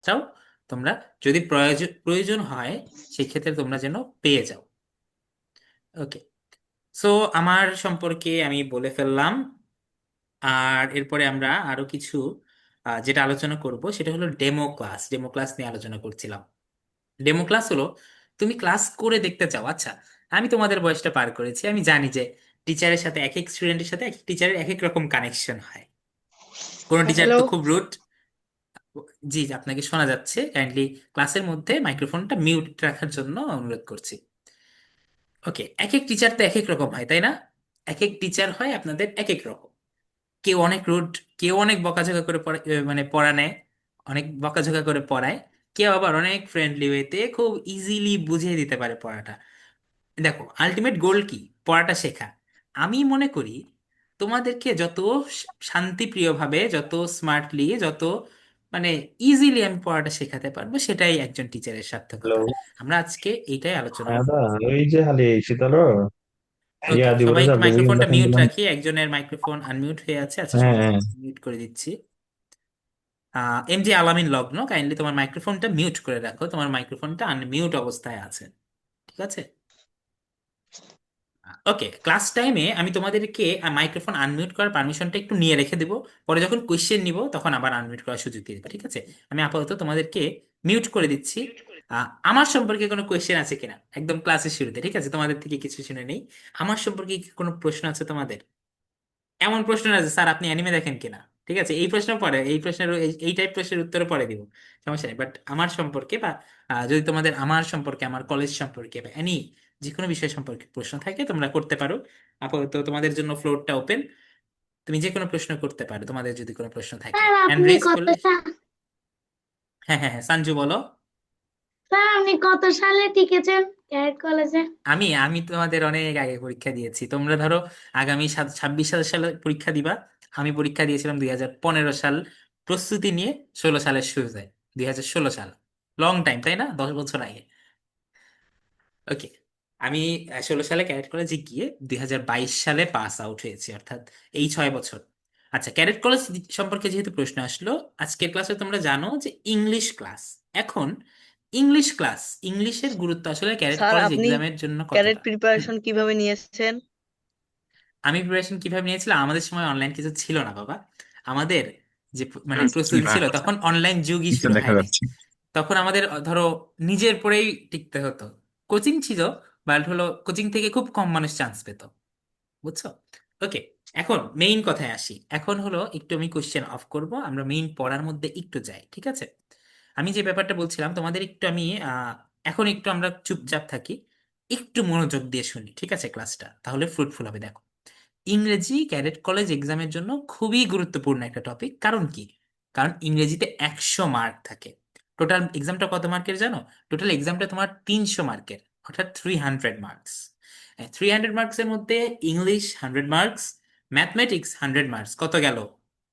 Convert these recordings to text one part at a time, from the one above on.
ক্লাসটাও তোমরা যদি প্রয়োজন প্রয়োজন হয় সেক্ষেত্রে তোমরা যেন পেয়ে যাও। ওকে, সো আমার সম্পর্কে আমি বলে ফেললাম। আর এরপরে আমরা আরো কিছু যেটা আলোচনা করব সেটা হলো ডেমো ক্লাস। ডেমো ক্লাস নিয়ে আলোচনা করছিলাম। ডেমো ক্লাস হলো তুমি ক্লাস করে দেখতে চাও। আচ্ছা, আমি তোমাদের বয়সটা পার করেছি, আমি জানি যে টিচারের সাথে এক এক স্টুডেন্টের সাথে এক এক টিচারের এক এক রকম কানেকশন হয়। কোনো টিচার হ্যালো। তো খুব রুড। জি, আপনাকে শোনা যাচ্ছে, কাইন্ডলি ক্লাসের মধ্যে মাইক্রোফোনটা মিউট রাখার জন্য অনুরোধ করছি। ওকে, এক এক টিচার তো এক এক রকম হয়, তাই না? এক এক টিচার হয় আপনাদের এক এক রকম। কেউ অনেক রুড, কেউ অনেক বকাঝকা করে মানে পড়া নেয়, অনেক বকাঝকা করে পড়ায়। কেউ আবার অনেক ফ্রেন্ডলি ওয়েতে খুব ইজিলি বুঝিয়ে দিতে পারে পড়াটা। দেখো, আলটিমেট গোল কি? পড়াটা শেখা। আমি মনে করি তোমাদেরকে যত শান্তিপ্রিয়ভাবে, যত স্মার্টলি, যত মানে ইজিলি আমি পড়াটা শেখাতে পারবো সেটাই একজন টিচারের হ্যালো। সার্থকতা। আমরা আজকে এইটাই আলোচনা হ্যাঁ করব। দা, ওই যে হালি শীতল ওকে, ইয়া দিব সবাই রে একটু যা বগি মাইক্রোফোনটা গুলা খান মিউট দিলাম। রাখি, একজনের মাইক্রোফোন আনমিউট হয়ে আছে। আচ্ছা, হ্যাঁ সমস্যা হ্যাঁ। মিউট করে দিচ্ছি। এম জি আলামিন লগ্ন, কাইন্ডলি তোমার মাইক্রোফোনটা মিউট করে রাখো, তোমার মাইক্রোফোনটা আনমিউট অবস্থায় আছে। ঠিক আছে? ওকে, ক্লাস টাইমে আমি তোমাদেরকে মাইক্রোফোন আনমিউট করার পারমিশনটা একটু নিয়ে রেখে দেবো। পরে যখন কোয়েশ্চেন নিব তখন আবার আনমিউট করার সুযোগ দিয়ে দেবো। ঠিক আছে? আমি আপাতত তোমাদেরকে মিউট করে দিচ্ছি। আমার সম্পর্কে কোনো কোয়েশ্চেন আছে কিনা একদম ক্লাসের শুরুতে? ঠিক আছে, তোমাদের থেকে কিছু শুনে নেই। আমার সম্পর্কে কি কোনো প্রশ্ন আছে তোমাদের? এমন প্রশ্ন না যে স্যার আপনি অ্যানিমে দেখেন কিনা। ঠিক আছে, এই প্রশ্ন পরে, এই প্রশ্নের এই টাইপ প্রশ্নের উত্তর পরে দিব, সমস্যা নেই। বাট আমার সম্পর্কে বা যদি তোমাদের আমার সম্পর্কে, আমার কলেজ সম্পর্কে বা এনি যে কোনো বিষয় সম্পর্কে প্রশ্ন থাকে তোমরা করতে পারো। আপাতত তোমাদের জন্য ফ্লোরটা ওপেন। তুমি যে কোনো প্রশ্ন করতে পারো তোমাদের যদি কোনো প্রশ্ন থাকে, স্যার হ্যান্ড আপনি রেজ কত করলে। সাল হ্যাঁ হ্যাঁ হ্যাঁ, সঞ্জু বলো। স্যার আপনি কত সালে টিকেছেন ক্যারেট কলেজে? আমি আমি তোমাদের অনেক আগে পরীক্ষা দিয়েছি। তোমরা ধরো আগামী 26 সালে পরীক্ষা দিবা, আমি পরীক্ষা দিয়েছিলাম 2015 সাল, প্রস্তুতি নিয়ে 16 সালের শুরুতে, 2016 সাল। লং টাইম, তাই না? 10 বছর আগে। ওকে, আমি 16 সালে ক্যাডেট কলেজে গিয়ে 2022 সালে পাস আউট হয়েছি, অর্থাৎ এই 6 বছর। আচ্ছা, ক্যাডেট কলেজ সম্পর্কে যেহেতু প্রশ্ন আসলো, আজকের ক্লাসে তোমরা জানো যে ইংলিশ ক্লাস। এখন ইংলিশ ক্লাস, ইংলিশের গুরুত্ব আসলে ক্যাডেট স্যার কলেজ আপনি এক্সামের জন্য ক্যাডেট কতটা? হুম, প্রিপারেশন কিভাবে নিয়েছেন? আমি প্রিপারেশন কিভাবে নিয়েছিলাম? আমাদের সময় অনলাইন কিছু ছিল না বাবা। আমাদের যে মানে কি প্রস্তুতি ছিল, ভাষা তখন অনলাইন যুগই নিচে শুরু দেখা হয়নি। যাচ্ছে। তখন আমাদের ধরো নিজের পরেই টিকতে হতো। কোচিং ছিল, বাট হলো কোচিং থেকে খুব কম মানুষ চান্স পেত। বুঝছো? ওকে, এখন মেইন কথায় আসি। এখন হলো একটু আমি কোশ্চেন অফ করব, আমরা মেইন পড়ার মধ্যে একটু যাই। ঠিক আছে? আমি যে ব্যাপারটা বলছিলাম তোমাদের, একটু আমি এখন একটু আমরা চুপচাপ থাকি, একটু মনোযোগ দিয়ে শুনি। ঠিক আছে? ক্লাসটা তাহলে ফ্রুটফুল হবে। দেখো, ইংরেজি ক্যাডেট কলেজ এক্সামের জন্য খুবই গুরুত্বপূর্ণ একটা টপিক। কারণ কি? কারণ ইংরেজিতে 100 মার্ক থাকে। টোটাল এক্সামটা কত মার্কের জানো? টোটাল এক্সামটা তোমার 300 মার্কের, অর্থাৎ 300 মার্কস। 300 মার্কসের মধ্যে ইংলিশ 100 মার্কস, ম্যাথমেটিক্স 100 মার্কস, কত গেল?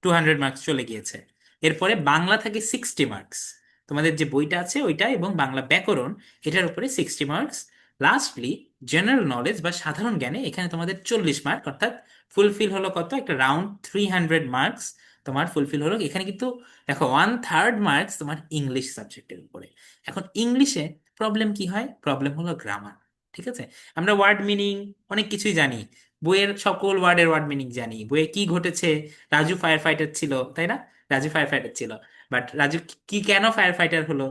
200 মার্কস চলে গিয়েছে। এরপরে বাংলা থাকে 60 মার্কস, তোমাদের যে বইটা আছে ওইটা এবং বাংলা ব্যাকরণ, এটার উপরে 60 মার্কস। লাস্টলি জেনারেল নলেজ বা সাধারণ জ্ঞানে এখানে তোমাদের 40 মার্ক, অর্থাৎ ফুলফিল হলো কত, একটা রাউন্ড 300 মার্কস তোমার ফুলফিল হলো এখানে। কিন্তু দেখো, 1/3 মার্কস তোমার ইংলিশ সাবজেক্টের উপরে। এখন ইংলিশে প্রবলেম কি হয়? প্রবলেম হলো গ্রামার। ঠিক আছে? আমরা ওয়ার্ড মিনিং অনেক কিছুই জানি, বইয়ের সকল ওয়ার্ডের ওয়ার্ড মিনিং জানি, বইয়ে কি ঘটেছে, রাজু ফায়ার ফাইটার ছিল, তাই না? রাজু ফায়ার ফাইটার ছিল, বাট রাজু কি কেন ফায়ার ফাইটার হলো,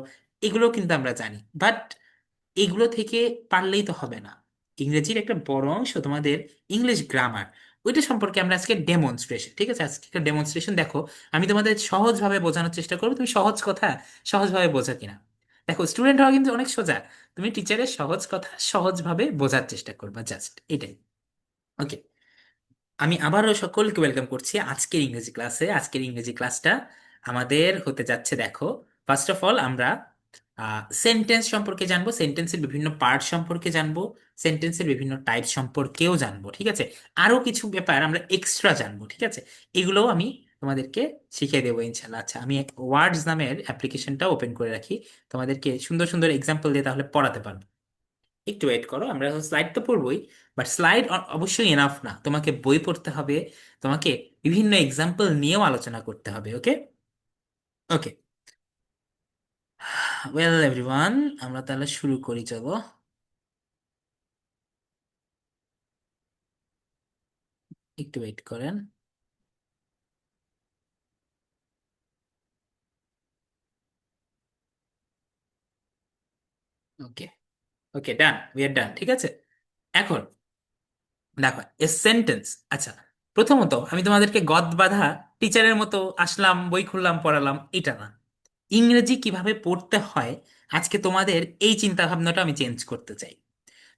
এগুলো কিন্তু আমরা জানি। বাট এগুলো থেকে পারলেই তো হবে না। ইংরেজির একটা বড় অংশ তোমাদের ইংলিশ গ্রামার, ওইটা সম্পর্কে আমরা আজকে ডেমনস্ট্রেশন। ঠিক আছে? আজকে একটা ডেমনস্ট্রেশন দেখো, আমি তোমাদের সহজভাবে বোঝানোর চেষ্টা করবো, তুমি সহজ কথা সহজভাবে বোঝা কিনা। দেখো, স্টুডেন্ট হওয়া কিন্তু অনেক সোজা, তুমি টিচারের সহজ কথা সহজভাবে বোঝার চেষ্টা করবা, জাস্ট এটাই। ওকে, আমি আবারও সকলকে ওয়েলকাম করছি আজকের ইংরেজি ক্লাসে। আজকের ইংরেজি ক্লাসটা আমাদের হতে যাচ্ছে, দেখো, ফার্স্ট অফ অল আমরা সেন্টেন্স সম্পর্কে জানবো, সেন্টেন্সের বিভিন্ন পার্ট সম্পর্কে জানবো, সেন্টেন্সের বিভিন্ন টাইপ সম্পর্কেও জানবো। ঠিক আছে? আরো কিছু ব্যাপার আমরা এক্সট্রা জানবো। ঠিক আছে? এগুলোও আমি তোমাদেরকে শিখিয়ে দেবো ইনশাল্লাহ। আচ্ছা, আমি ওয়ার্ডস নামের অ্যাপ্লিকেশনটা ওপেন করে রাখি, তোমাদেরকে সুন্দর সুন্দর এক্সাম্পল দিয়ে তাহলে পড়াতে পারবো। একটু ওয়েট করো, আমরা স্লাইড তো পড়বই, বাট স্লাইড অবশ্যই এনাফ না, তোমাকে বই পড়তে হবে, তোমাকে বিভিন্ন এক্সাম্পল নিয়েও আলোচনা করতে হবে। ওকে? ওকে, ওয়েল এভরিওয়ান, আমরা তাহলে শুরু করি, চলো। একটু ওয়েট করেন। ওকে, ওকে, ডান, উই আর ডান, ঠিক আছে। এখন দেখো, এ সেন্টেন্স। আচ্ছা, প্রথমত আমি তোমাদেরকে গদ বাঁধা টিচারের মতো আসলাম, বই খুললাম, পড়ালাম, এটা না। ইংরেজি কিভাবে পড়তে হয় আজকে তোমাদের এই চিন্তা ভাবনাটা আমি চেঞ্জ করতে চাই।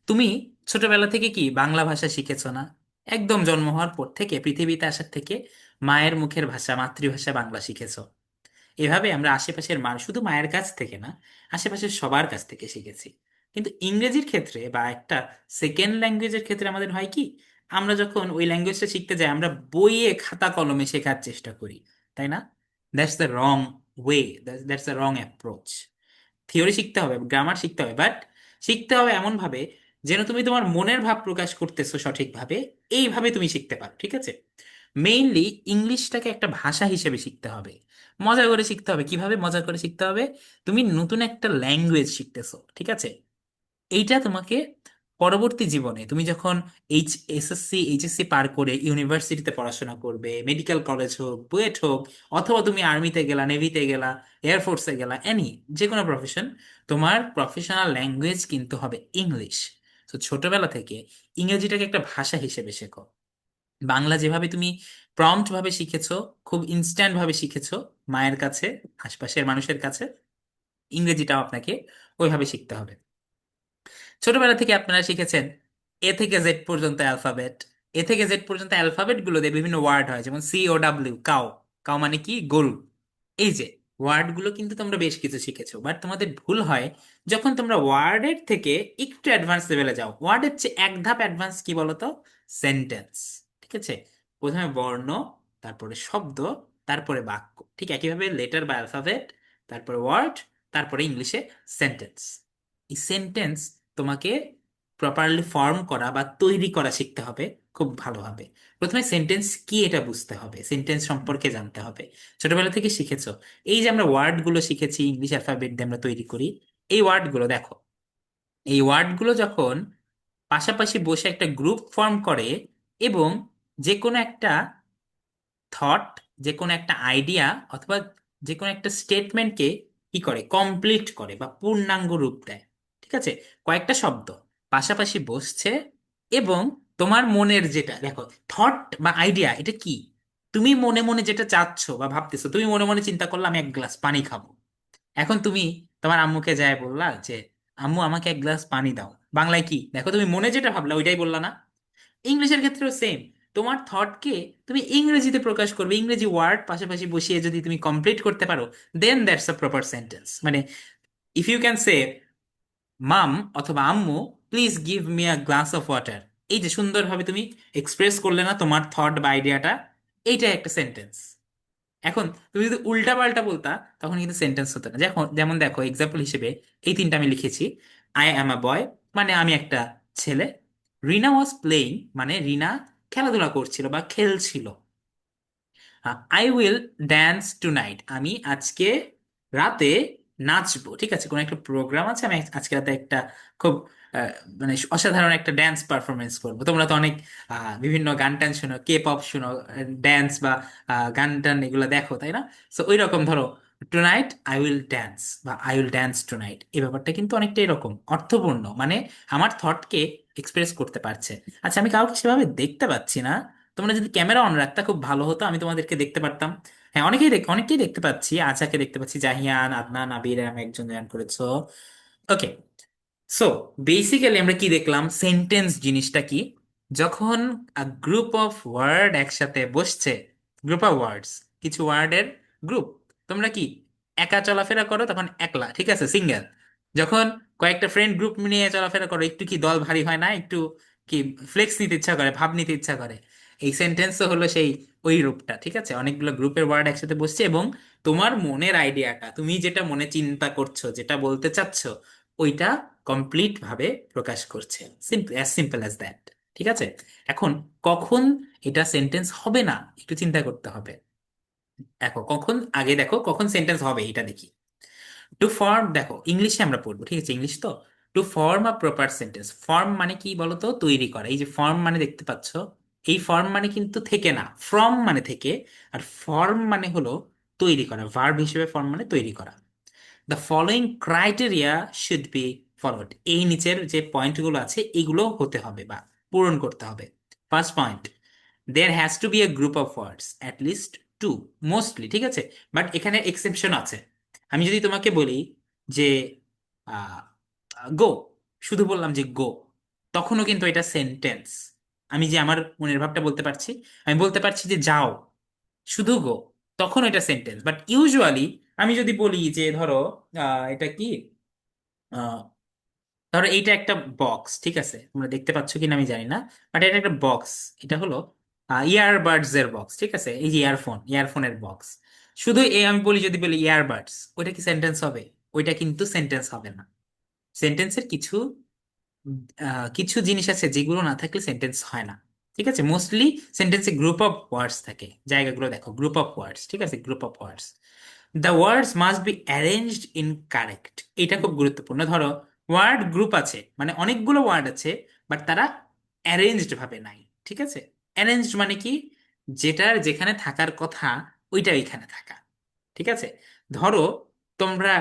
তুমি ছোটবেলা থেকে কি বাংলা ভাষা শিখেছো না? একদম জন্ম হওয়ার পর থেকে, পৃথিবীতে আসার থেকে মায়ের মুখের ভাষা, মাতৃভাষা বাংলা শিখেছো। এভাবে আমরা আশেপাশের শুধু মায়ের কাছ থেকে না, আশেপাশের সবার কাছ থেকে শিখেছি। কিন্তু ইংরেজির ক্ষেত্রে বা একটা সেকেন্ড ল্যাঙ্গুয়েজের ক্ষেত্রে আমাদের হয় কি, আমরা যখন ওই ল্যাঙ্গুয়েজটা শিখতে যাই আমরা বইয়ে খাতা কলমে শেখার চেষ্টা করি, তাই না? That's the wrong way, that's the wrong approach. Theory শিখতে হবে, গ্রামার শিখতে হবে, বাট শিখতে হবে এমন ভাবে যেন তুমি তোমার মনের ভাব প্রকাশ করতেছো সঠিকভাবে, এইভাবে তুমি শিখতে পারো, ঠিক আছে। মেইনলি ইংলিশটাকে একটা ভাষা হিসেবে শিখতে হবে। মজা করে শিখতে হবে। কিভাবে মজা করে শিখতে হবে? তুমি নতুন একটা ল্যাঙ্গুয়েজ শিখতেছো, ঠিক আছে। এইটা তোমাকে পরবর্তী জীবনে তুমি যখন এসএসসি এইচএসসি পার করে ইউনিভার্সিটিতে পড়াশোনা করবে, মেডিকেল কলেজ হোক, বুয়েট হোক, অথবা তুমি আর্মিতে গেলা, নেভিতে গেলা, এয়ারফোর্সে গেলা, যে কোনো প্রফেশন, তোমার প্রফেশনাল ল্যাঙ্গুয়েজ কিন্তু হবে ইংলিশ। তো ছোটবেলা থেকে ইংরেজিটাকে একটা ভাষা হিসেবে শেখো। বাংলা যেভাবে তুমি প্রম্পট ভাবে শিখেছো, খুব ইনস্ট্যান্ট ভাবে শিখেছো মায়ের কাছে, আশপাশের মানুষের কাছে, ইংরেজিটাও আপনাকে ওইভাবে শিখতে হবে। ছোটবেলা থেকে আপনারা শিখেছেন এ থেকে জেড পর্যন্ত অ্যালফাবেট। এ থেকে জেড পর্যন্ত অ্যালফাবেট গুলো দিয়ে বিভিন্ন ওয়ার্ড হয়, যেমন COW, কাউ। কাউ মানে কি? গরু। এই যে ওয়ার্ড গুলো কিন্তু তোমরা বেশ কিছু শিখেছো, বাট তোমাদের ভুল হয় যখন তোমরা ওয়ার্ডের থেকে একটু অ্যাডভান্স লেভেলে যাও। ওয়ার্ডের চেয়ে এক ধাপ অ্যাডভান্স কি বলতো? সেন্টেন্স। ঠিক আছে, প্রথমে বর্ণ, তারপরে শব্দ, তারপরে বাক্য, ঠিক একইভাবে লেটার বা অ্যালফাবেট, তারপরে ওয়ার্ড, তারপরে ইংলিশে সেন্টেন্স। এই সেন্টেন্স তোমাকে প্রপারলি ফর্ম করা বা তৈরি করা শিখতে হবে খুব ভালোভাবে। প্রথমে সেন্টেন্স কি এটা বুঝতে হবে, সেন্টেন্স সম্পর্কে জানতে হবে। ছোটবেলা থেকে শিখেছো, এই যে আমরা ওয়ার্ড গুলো শিখেছি ইংলিশ অ্যালফাবেট দিয়ে আমরা তৈরি করি, এই ওয়ার্ড গুলো দেখো, এই ওয়ার্ড গুলো যখন পাশাপাশি বসে একটা গ্রুপ ফর্ম করে এবং যে কোনো একটা থট, যে কোনো একটা আইডিয়া, অথবা যে কোনো একটা স্টেটমেন্টকে কি করে, কমপ্লিট করে বা পূর্ণাঙ্গ রূপ দেয়। ঠিক আছে, কয়েকটা শব্দ পাশাপাশি বসছে এবং তোমার মনের যেটা, দেখো, থট বা আইডিয়া এটা কি, তুমি মনে মনে যেটা চাচ্ছো বা ভাবতেছো, তুমি মনে মনে চিন্তা করলে আমি এক গ্লাস পানি খাবো। এখন তুমি তোমার আম্মুকে যায় বললা যে আম্মু আমাকে এক গ্লাস পানি দাও। বাংলায় কি, দেখো, তুমি মনে যেটা ভাবলা ওইটাই বললা না? ইংলিশের ক্ষেত্রেও সেম। তোমার থটকে তুমি ইংরেজিতে প্রকাশ করবে, ইংরেজি ওয়ার্ড পাশাপাশি বসিয়ে যদি তুমি কমপ্লিট করতে পারো, দেন দ্যাটস আ প্রপার সেন্টেন্স। মানে ইফ ইউ ক্যান সে মাম অথবা আম্মু, please give me a glass of water, এই যে সুন্দরভাবে তুমি এক্সপ্রেস করলে না তোমার থট বা আইডিয়াটা, এইটা একটা সেন্টেন্স। এখন তুমি যদি উল্টা পাল্টা বলতা তখন কিন্তু সেন্টেন্স হতো না। যেমন যেমন দেখো, এক্সাম্পল হিসেবে এই তিনটা আমি লিখেছি। আই অ্যাম আ বয়, মানে আমি একটা ছেলে। রিনা ওয়াজ প্লেইং, মানে রিনা খেলাধুলা করছিল বা খেলছিল। I will dance two night, আমি আজকে রাতে নাচবো। ঠিক আছে, কোনো একটা প্রোগ্রাম আছে, আমি আজকে রাতে একটা খুব আহ, মানে অসাধারণ একটা ড্যান্স পারফরমেন্স করবো। তোমরা তো অনেক বিভিন্ন গান টান শুনো, কে পপ শুনো, ড্যান্স বা গান টান এগুলো দেখো, তাই না? সো ওই রকম ধরো, tonight I will dance বা I will dance tonight, এই ব্যাপারটা কিন্তু অনেকটা এরকম অর্থপূর্ণ, মানে আমার থটকে এক্সপ্রেস করতে পারছে। আচ্ছা, আমি কাউকে সেভাবে দেখতে পাচ্ছি না, তোমরা যদি ক্যামেরা অন রাখতা খুব ভালো হতো, আমি তোমাদেরকে দেখতে পারতাম। হ্যাঁ, অনেকেই দেখতে পাচ্ছি, আচাকে দেখতে পাচ্ছি, জাহিয়ান, আদনান, আবির, আমি একজন জয়েন করেছো। ওকে, সো বেসিক্যালি আমরা কি দেখলাম, সেন্টেন্স জিনিসটা কি? যখন গ্রুপ অফ ওয়ার্ড একসাথে বসছে, গ্রুপ অফ ওয়ার্ডস, কিছু ওয়ার্ডের গ্রুপ। তোমরা কি একা চলাফেরা করো তখন একলা, ঠিক আছে, সিঙ্গেল। যখন কয়েকটা ফ্রেন্ড গ্রুপ নিয়ে চলাফেরা করো, একটু কি দল ভারী হয় না? একটু কি ফ্লেক্স নিতে ইচ্ছা করে, ভাব নিতে ইচ্ছা করে। এই সেন্টেন্সও হলো সেই ওই রূপটা, ঠিক আছে। অনেকগুলো গ্রুপের ওয়ার্ড একসাথে বসছে এবং তোমার মনের আইডিয়াটা, তুমি যেটা মনে চিন্তা করছো, যেটা বলতে চাচ্ছো, ওইটা কমপ্লিট ভাবে প্রকাশ করছে। Simple, as simple as that. ঠিক আছে। এখন কখন এটা সেন্টেন্স হবে না একটু চিন্তা করতে হবে। দেখো কখন, আগে দেখো কখন সেন্টেন্স হবে এটা দেখি। টু ফর্ম, দেখো ইংলিশে আমরা পড়বো, ঠিক আছে, ইংলিশ তো। To form a proper sentence, form মানে কি বলতো, তৈরি করা। এই যে ফর্ম মানে দেখতে পাচ্ছ, এই ফর্ম মানে কিন্তু থেকে না, ফ্রম মানে থেকে, আর ফর্ম মানে হলো তৈরি করা, ভার্ব হিসেবে ফর্ম মানে তৈরি করা। The following criteria should be followed, এই নিচের যে পয়েন্টগুলো আছে এগুলো হতে হবে বা পূরণ করতে হবে। First point, there has to be a group of words at least two, mostly, ঠিক আছে, বাট এখানে এক্সেপশন আছে। আমি যদি তোমাকে বলি যে গো, শুধু বললাম যে গো, তখনও কিন্তু এটা সেন্টেন্স। আমি যে আমার মনের ভাবটা বলতে পারছি, আমি বলতে পারছি যে যাও, শুধু গো, তখন এটা সেন্টেন্স। বাট ইউজুয়ালি আমি যদি বলি যে ধরো এটা কি, আহ, ধরো এইটা একটা বক্স, ঠিক আছে, তোমরা দেখতে পাচ্ছ কিনা আমি জানি না, বাট এটা একটা বক্স। এটা হলো ইয়ারবাডস এর বক্স, ঠিক আছে, এই যে ইয়ারফোনের বক্স। শুধু এই আমি বলি, যদি বলি ইয়ারবাডস, ওইটা কি সেন্টেন্স হবে? ওইটা কিন্তু সেন্টেন্স হবে না। সেন্টেন্সের কিছু কিছু জিনিস আছে যেগুলো না থাকলে সেন্টেন্স হয় না, ঠিক আছে। মোস্টলি সেন্টেন্সে গ্রুপ অফ ওয়ার্ডস থাকে, জায়গাগুলো দেখো, গ্রুপ অফ ওয়ার্ডস, ঠিক আছে, group of words. The words must be arranged in correct, এটা খুব গুরুত্বপূর্ণ। ধরো ওয়ার্ড গ্রুপ আছে, মানে অনেকগুলো ওয়ার্ড আছে, বাট তারা অ্যারেঞ্জড ভাবে নাই, ঠিক আছে। অ্যারেঞ্জড মানে কি, যেটার যেখানে থাকার কথা ওইটা ওইখানে থাকা, ঠিক আছে। ধরো তোমরা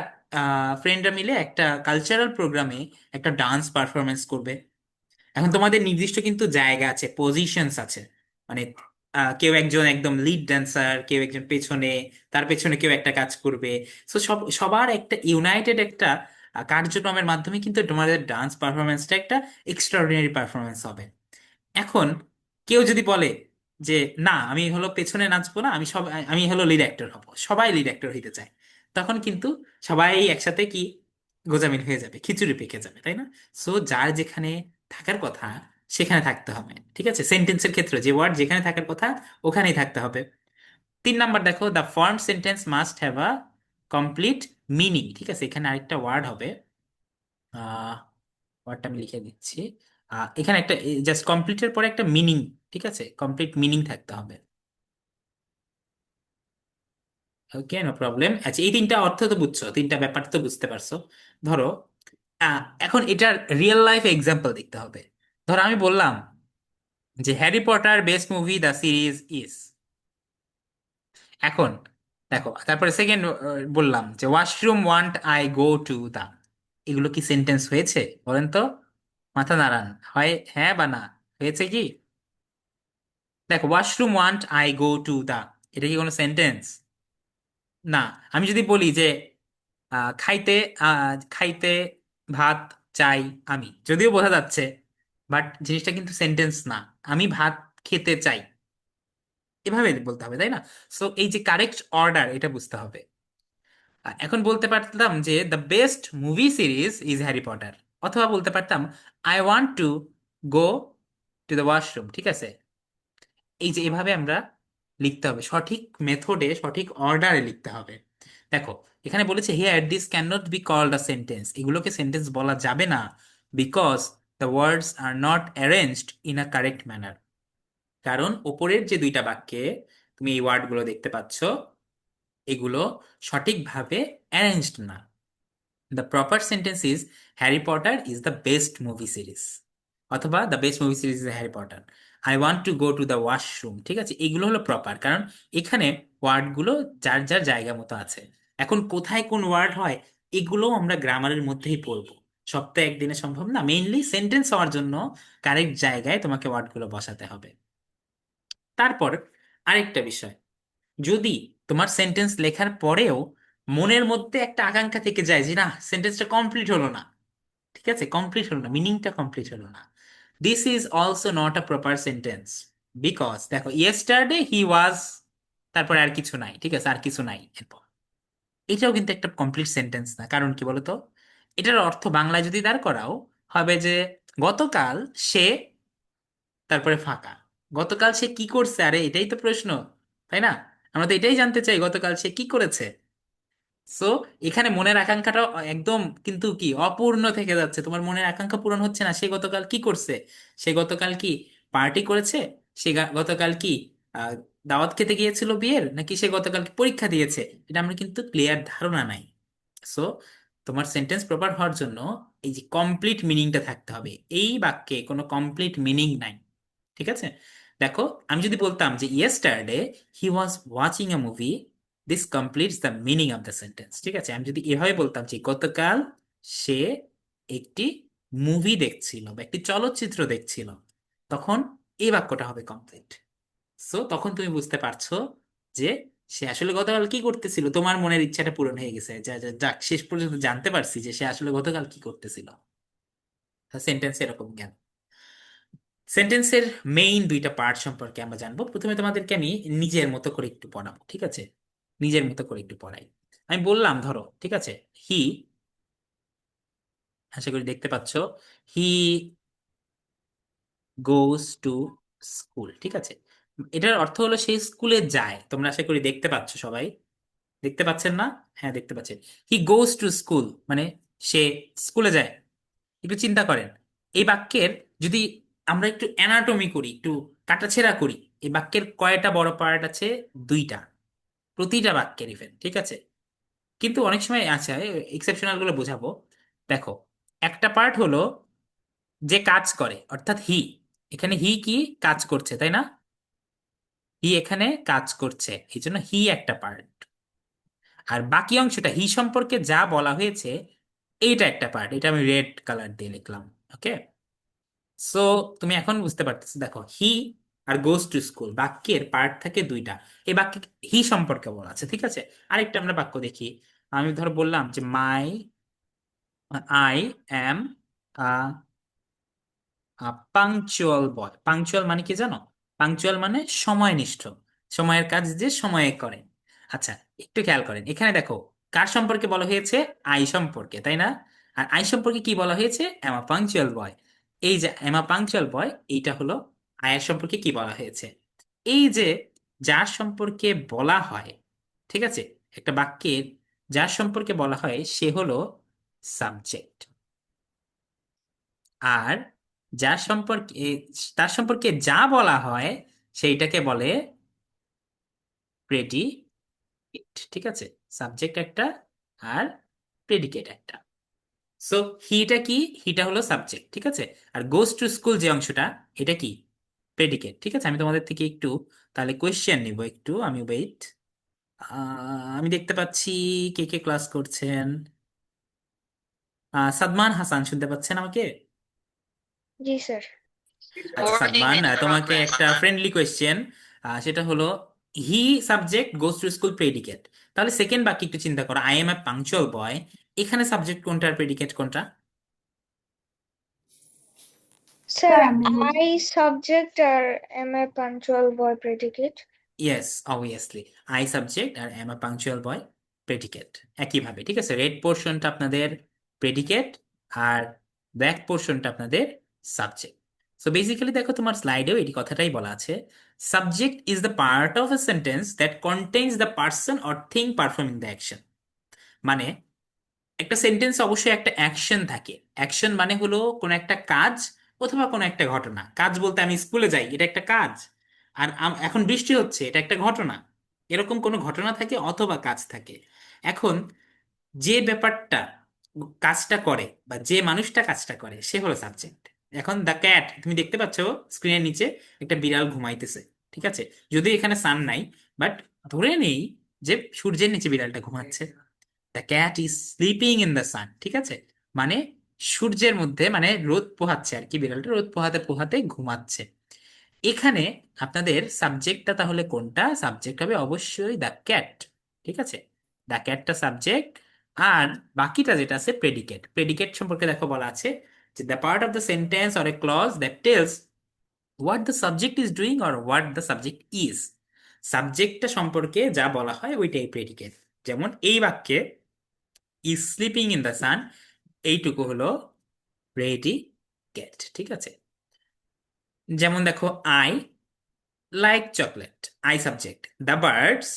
ফ্রেন্ডরা মিলে একটা কালচারাল প্রোগ্রামে একটা ডান্স পারফরমেন্স করবে। এখন তোমাদের নির্দিষ্ট কিন্তু জায়গা আছে, পজিশনস আছে, মানে কেউ একজন একদম লিড ড্যান্সার, কেউ একজন পেছনে, তার পেছনে কেউ একটা কাজ করবে। সো সবার একটা ইউনাইটেড একটা কার্যক্রমের মাধ্যমে কিন্তু তোমাদের ডান্স পারফরমেন্সটা একটা এক্সট্রাঅর্ডিনারি পারফরমেন্স হবে। এখন কেউ যদি বলে যে না, আমি হলো পেছনে নাচবো না, আমি হলো লিড অ্যাক্টর হব, সবাই লিড অ্যাক্টর হইতে চায়, তখন কিন্তু সবাই একসাথে কি গোজামিল হয়ে যাবে, খিচুড়ি পেকে যাবে, তাই না? সো যার যেখানে থাকার কথা সেখানে থাকতে হবে, ঠিক আছে। সেন্টেন্সের ক্ষেত্রে যে ওয়ার্ড যেখানে থাকার কথা ওখানেই থাকতে হবে। 3 নাম্বার দেখো, the form sentence must have a complete meaning, ঠিক আছে। এখানে আরেকটা ওয়ার্ড হবে, ওয়ার্ডটা আমি লিখে দিচ্ছি। এখানে একটা জাস্ট কমপ্লিটের পরে একটা মিনিং, ঠিক আছে, কমপ্লিট মিনিং থাকতে হবে। ওকে, নো প্রবলেম। আচ্ছা, এই 3টা অর্থ তো বুঝছো, 3টা ব্যাপার তো বুঝতে পারছো। ধরো এখন এটার রিয়েল লাইফ এক্সাম্পল দেখতে হবে। ধরো আমি বললাম যে Harry Potter best movie the series is, এখন দেখো তারপরে সেকেন্ড বললাম যে washroom want I go to the, এগুলো কি সেন্টেন্স হয়েছে বলেন তো? মাথা নাড়ান, হয় হ্যাঁ বা না, হয়েছে কি? দেখো washroom want I go to the, এটা কি কোনো সেন্টেন্স? না। আমি যদি বলি যে খাইতে খাইতে ভাত চাই আমি, যদিও বোঝা যাচ্ছে, বাট জিনিসটা কিন্তু সেন্টেন্স না। আমি ভাত খেতে চাই, এভাবে বলতে হবে, তাই না? সো এই যে কারেক্ট অর্ডার, এটা বুঝতে হবে। এখন বলতে পারতাম যে the best movie series is Harry Potter, অথবা বলতে পারতাম I want to go to the washroom, ঠিক আছে। এই যে এভাবে আমরা লিখতে হবে, সঠিক মেথডে সঠিক অর্ডারে লিখতে হবে। দেখো এখানে বলেছে here this can not be called a sentence, এগুলোকে সেন্টেন্স বলা যাবে না, because the words are not arranged in a correct manner, কারণ ওপরের যে 2টা বাক্যে তুমি এই ওয়ার্ডগুলো দেখতে পাচ্ছ, এগুলো সঠিকভাবে অ্যারেঞ্জড না। The proper sentence is Harry Potter is the best movie series, অথবা the best movie series is Harry Potter, I want to go to the washroom, ঠিক আছে। এগুলো হলো প্রপার, কারণ এখানে ওয়ার্ডগুলো যার যার জায়গা মতো আছে। এখন কোথায় কোন ওয়ার্ড হয় এগুলো আমরা গ্রামারের মধ্যেই পড়বো, সব তো একদিনে সম্ভব না। মেইনলি সেন্টেন্স হওয়ার জন্য কারেক্ট জায়গায় তোমাকে ওয়ার্ডগুলো বসাতে হবে। তারপর আরেকটা বিষয়, যদি তোমার সেন্টেন্স লেখার পরেও মনের মধ্যে একটা আকাঙ্ক্ষা থেকে যায় যে না, সেন্টেন্সটা কমপ্লিট হলো না, ঠিক আছে, কমপ্লিট হলো না, মিনিংটা কমপ্লিট হলো না, this is also not a proper sentence, because দেখো ইয়েস্টারডে হি ওয়াজ, তারপরে আর কিছু নাই, ঠিক আছে, আর কিছু নাই এরপর, এটাও কিন্তু একটা কমপ্লিট সেন্টেন্স না। কারণ কি বলতো, এটার অর্থ বাংলায় যদি দাঁড় করাও হবে যে গতকাল সে, তারপরে ফাঁকা, গতকাল সে কি করছে, আরে এটাই তো প্রশ্ন, তাই না? আমরা তো এটাই জানতে চাই, গতকাল সে কি করেছে। সো এখানে মনের আকাঙ্ক্ষাটা একদম কিন্তু কি অপূর্ণ থেকে যাচ্ছে, তোমার মনের আকাঙ্ক্ষা পূরণ হচ্ছে না। সে গতকাল কি করছে? সে গতকাল কি পার্টি করেছে? সে গতকাল কি আহ, দাওয়াত খেতে গিয়েছিল বিয়ের, নাকি সে গতকাল কি পরীক্ষা দিয়েছে? এটা আমরা কিন্তু ক্লিয়ার ধারণা নাই। সো তোমার সেন্টেন্স প্রপার হওয়ার জন্য এই যে কমপ্লিট মিনিংটা থাকতে হবে। এই বাক্যে কোনো কমপ্লিট মিনিং নাই, ঠিক আছে? দেখো, আমি যদি বলতাম যে yesterday he was watching a movie, this completes the meaning of the sentence. ঠিক আছে, আমি যদি এভাবে বলতাম যে গতকাল সে একটি মুভি দেখছিল বা একটি চলচ্চিত্র দেখছিল, তখন এই বাক্যটা হবে কমপ্লিট। সো তখন তুমি বুঝতে পারছো যে সে আসলে গতকাল কি করতেছিল, তোমার মনের ইচ্ছাটা পূরণ হয়ে গেছে, যাক শেষ পর্যন্ত জানতে পারছি যে সে আসলে গতকাল কি করতেছিল। সেন্টেন্স এরকম জ্ঞান। সেন্টেন্সের মেইন দুইটা পার্ট সম্পর্কে আমরা জানবো। প্রথমে তোমাদেরকে আমি নিজের মতো করে একটু পড়াবো, ঠিক আছে? নিজের মতো করে একটু পড়াই। আমি বললাম, ধরো, ঠিক আছে, হি, আশা করি দেখতে পাচ্ছ, হি গোজ টু স্কুল, ঠিক আছে? এটার অর্থ হলো সে স্কুলে যায়। তোমরা আশা করি দেখতে পাচ্ছ সবাই, দেখতে পাচ্ছেন না? হ্যাঁ, দেখতে পাচ্ছেন। হি গোজ টু স্কুল মানে সে স্কুলে যায়। একটু চিন্তা করেন, এই বাক্যের যদি আমরা একটু অ্যানাটমি করি, একটু কাটাছেঁড়া করি, এই বাক্যের কয়টা বড় পার্ট আছে? দুইটা, প্রতিটা বাক্যের ইভেন, ঠিক আছে? কিন্তু অনেক সময় আছে, এক্সেপশনাল গুলো বোঝাবো। দেখো, একটা পার্ট হলো যে কাজ করে, অর্থাৎ হি। এখানে হি কি কাজ করছে, তাই না? হি এখানে কাজ করছে, এই জন্য হি একটা পার্ট। আর বাকি অংশটা হি সম্পর্কে যা বলা হয়েছে, এইটা একটা পার্ট। এটা আমি রেড কালার দিয়ে লিখলাম। ওকে, সো তুমি এখন বুঝতে পারতেছো। দেখো, হি আর গোজ টু স্কুল বাক্যের পার্ট থাকে দুইটা। এই বাক্যে হি সম্পর্কে বলা আছে, ঠিক আছে? আরেকটা আমরা বাক্য দেখি। আমি ধরো বললাম যে I am punctual boy. Punctual মানে কি জানো? পাংচুয়াল মানে সময়নিষ্ঠ, সময়ের কাজ যে সময়ে করে। আচ্ছা, একটু খেয়াল করেন, এখানে দেখো কার সম্পর্কে বলা হয়েছে? আই সম্পর্কে, তাই না? আর আই সম্পর্কে কি বলা হয়েছে? এমা পাংচুয়াল বয়। এই যে এমা পাংচুয়াল বয়, এইটা হলো আয়ের সম্পর্কে কি বলা হয়েছে। এই যে যার সম্পর্কে বলা হয়, ঠিক আছে, একটা বাক্যের যার সম্পর্কে বলা হয় সে হলো সাবজেক্ট। আর যার সম্পর্কে তার সম্পর্কে যা বলা হয় সেইটাকে বলে প্রেডিকেট, ঠিক আছে? সাবজেক্ট একটা আর প্রেডিকেট একটা। সো হিটা কি? হিটা হলো সাবজেক্ট, ঠিক আছে? আর গোস টু স্কুল যে অংশটা, এটা কি? প্রেডিকেট, ঠিক আছে? আমি তোমাদের থেকে একটু তাহলে কোয়েশ্চেন নিব, একটু আমি ওয়েট। আমি দেখতে পাচ্ছি কে কে ক্লাস করছেন। সাদমান হাসান, শুনতে পাচ্ছেন আমাকে? জি স্যার। আচ্ছা সাদমান, তোমাকে একটা ফ্রেন্ডলি কোয়েশ্চেন, সেটা হলো he subject, goes to school predicate. তাহলে সেকেন্ড বাক্য একটু চিন্তা করো, I am a punctual boy, এখানে সাবজেক্ট কোনটা আর প্রেডিকেট কোনটা? স্যার আই সাবজেক্ট আর am a punctual boy predicate. Yes, obviously, I subject আর am a punctual boy predicate. একইভাবে, ঠিক আছে? রেড পোর্শনটা আপনাদের প্রেডিকেট আর ব্ল্যাক পোর্শনটা আপনাদের সাবজেক্ট। সো বেসিক্যালি দেখো, তোমার স্লাইডেও এই কথাটাই বলা আছে, subject is the part of a sentence that contains the person or thing performing the action. মানে একটা সেন্টেন্স অবশ্যই একটা অ্যাকশন থাকে। অ্যাকশন মানে হলো কোন একটা কাজ অথবা কোন একটা ঘটনা। কাজ বলতে আমি স্কুলে যাই, এটা একটা কাজ। আর এখন বৃষ্টি হচ্ছে, এটা একটা ঘটনা। এরকম কোনো ঘটনা থাকে অথবা কাজ থাকে। এখন যে ব্যাপারটা কাজটা করে বা যে মানুষটা কাজটা করে সে হলো সাবজেক্ট। এখন দ্য ক্যাট, তুমি দেখতে পাচ্ছ স্ক্রিনের নিচে একটা বিড়াল ঘুমাইতেছে, ঠিক আছে? যদিও এখানে সান নাই, বাট ধরে নেই যে সূর্যের নিচে বিড়ালটা ঘুমাচ্ছে। The cat is sleeping in the সান, ঠিক আছে? মানে সূর্যের মধ্যে, মানে রোদ পোহাচ্ছে আর কি, বিড়ালটা রোদ পোহাতে পোহাতে ঘুমাচ্ছে। এখানে আপনাদের সাবজেক্টটা তাহলে কোনটা? সাবজেক্ট হবে অবশ্যই দ্য ক্যাট, ঠিক আছে? The ক্যাটটা subject. আর বাকিটা যেটা আছে প্রেডিকেট। প্রেডিকেট সম্পর্কে দেখো বলা আছে যে the part of the sentence or a clause that tells what the subject is doing or what the subject is. সাবজেক্টটা সম্পর্কে যা বলা হয় ওইটাই প্রেডিকেট। যেমন এই বাক্যে is sleeping in the sun, এইটুকু হলো প্রেডিকেট, ঠিক আছে? যেমন দেখো, I like chocolate, I subject, the birds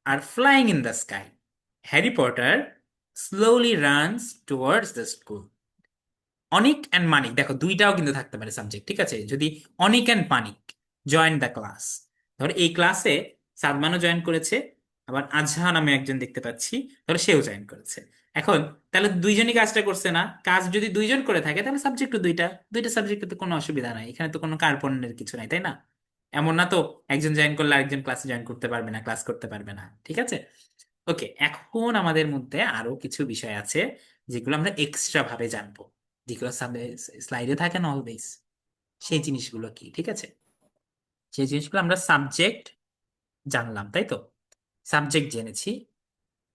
are flying in the sky, Harry Potter slowly runs towards the school. Anik and Manik, দেখো দুইটাও কিন্তু থাকতে পারে সাবজেক্ট, ঠিক আছে? যদি Anik and Manik join the class, ধর এই ক্লাসে সাদমানও জয়েন করেছে, আবার আজহা নামে একজন দেখতে পাচ্ছি, তাহলে সেও জয়েন করেছে। এখন তাহলে দুইজনই কাজটা করছে না? কাজ যদি দুইজন করে থাকে তাহলে সাবজেক্টও দুইটা, দুইটা সাবজেক্টে তো কোনো অসুবিধা নাই, এখানে তো কোনো কার্পণ্যের কিছু নাই, তাই না? এমন না তো একজন জয়েন করলে আরেকজন ক্লাসে জয়েন করতে পারবে না, ক্লাস করতে পারবে না, ঠিক আছে? ওকে, এখন আমাদের মধ্যে আরো কিছু বিষয় আছে যেগুলো আমরা এক্সট্রা ভাবে জানবো, যেগুলো স্লাইডে থাকে না অলওয়েজ। সেই জিনিসগুলো কি, ঠিক আছে? সেই জিনিসগুলো আমরা সাবজেক্ট জানলাম, তাই তো? সাবজেক্ট জেনেছি,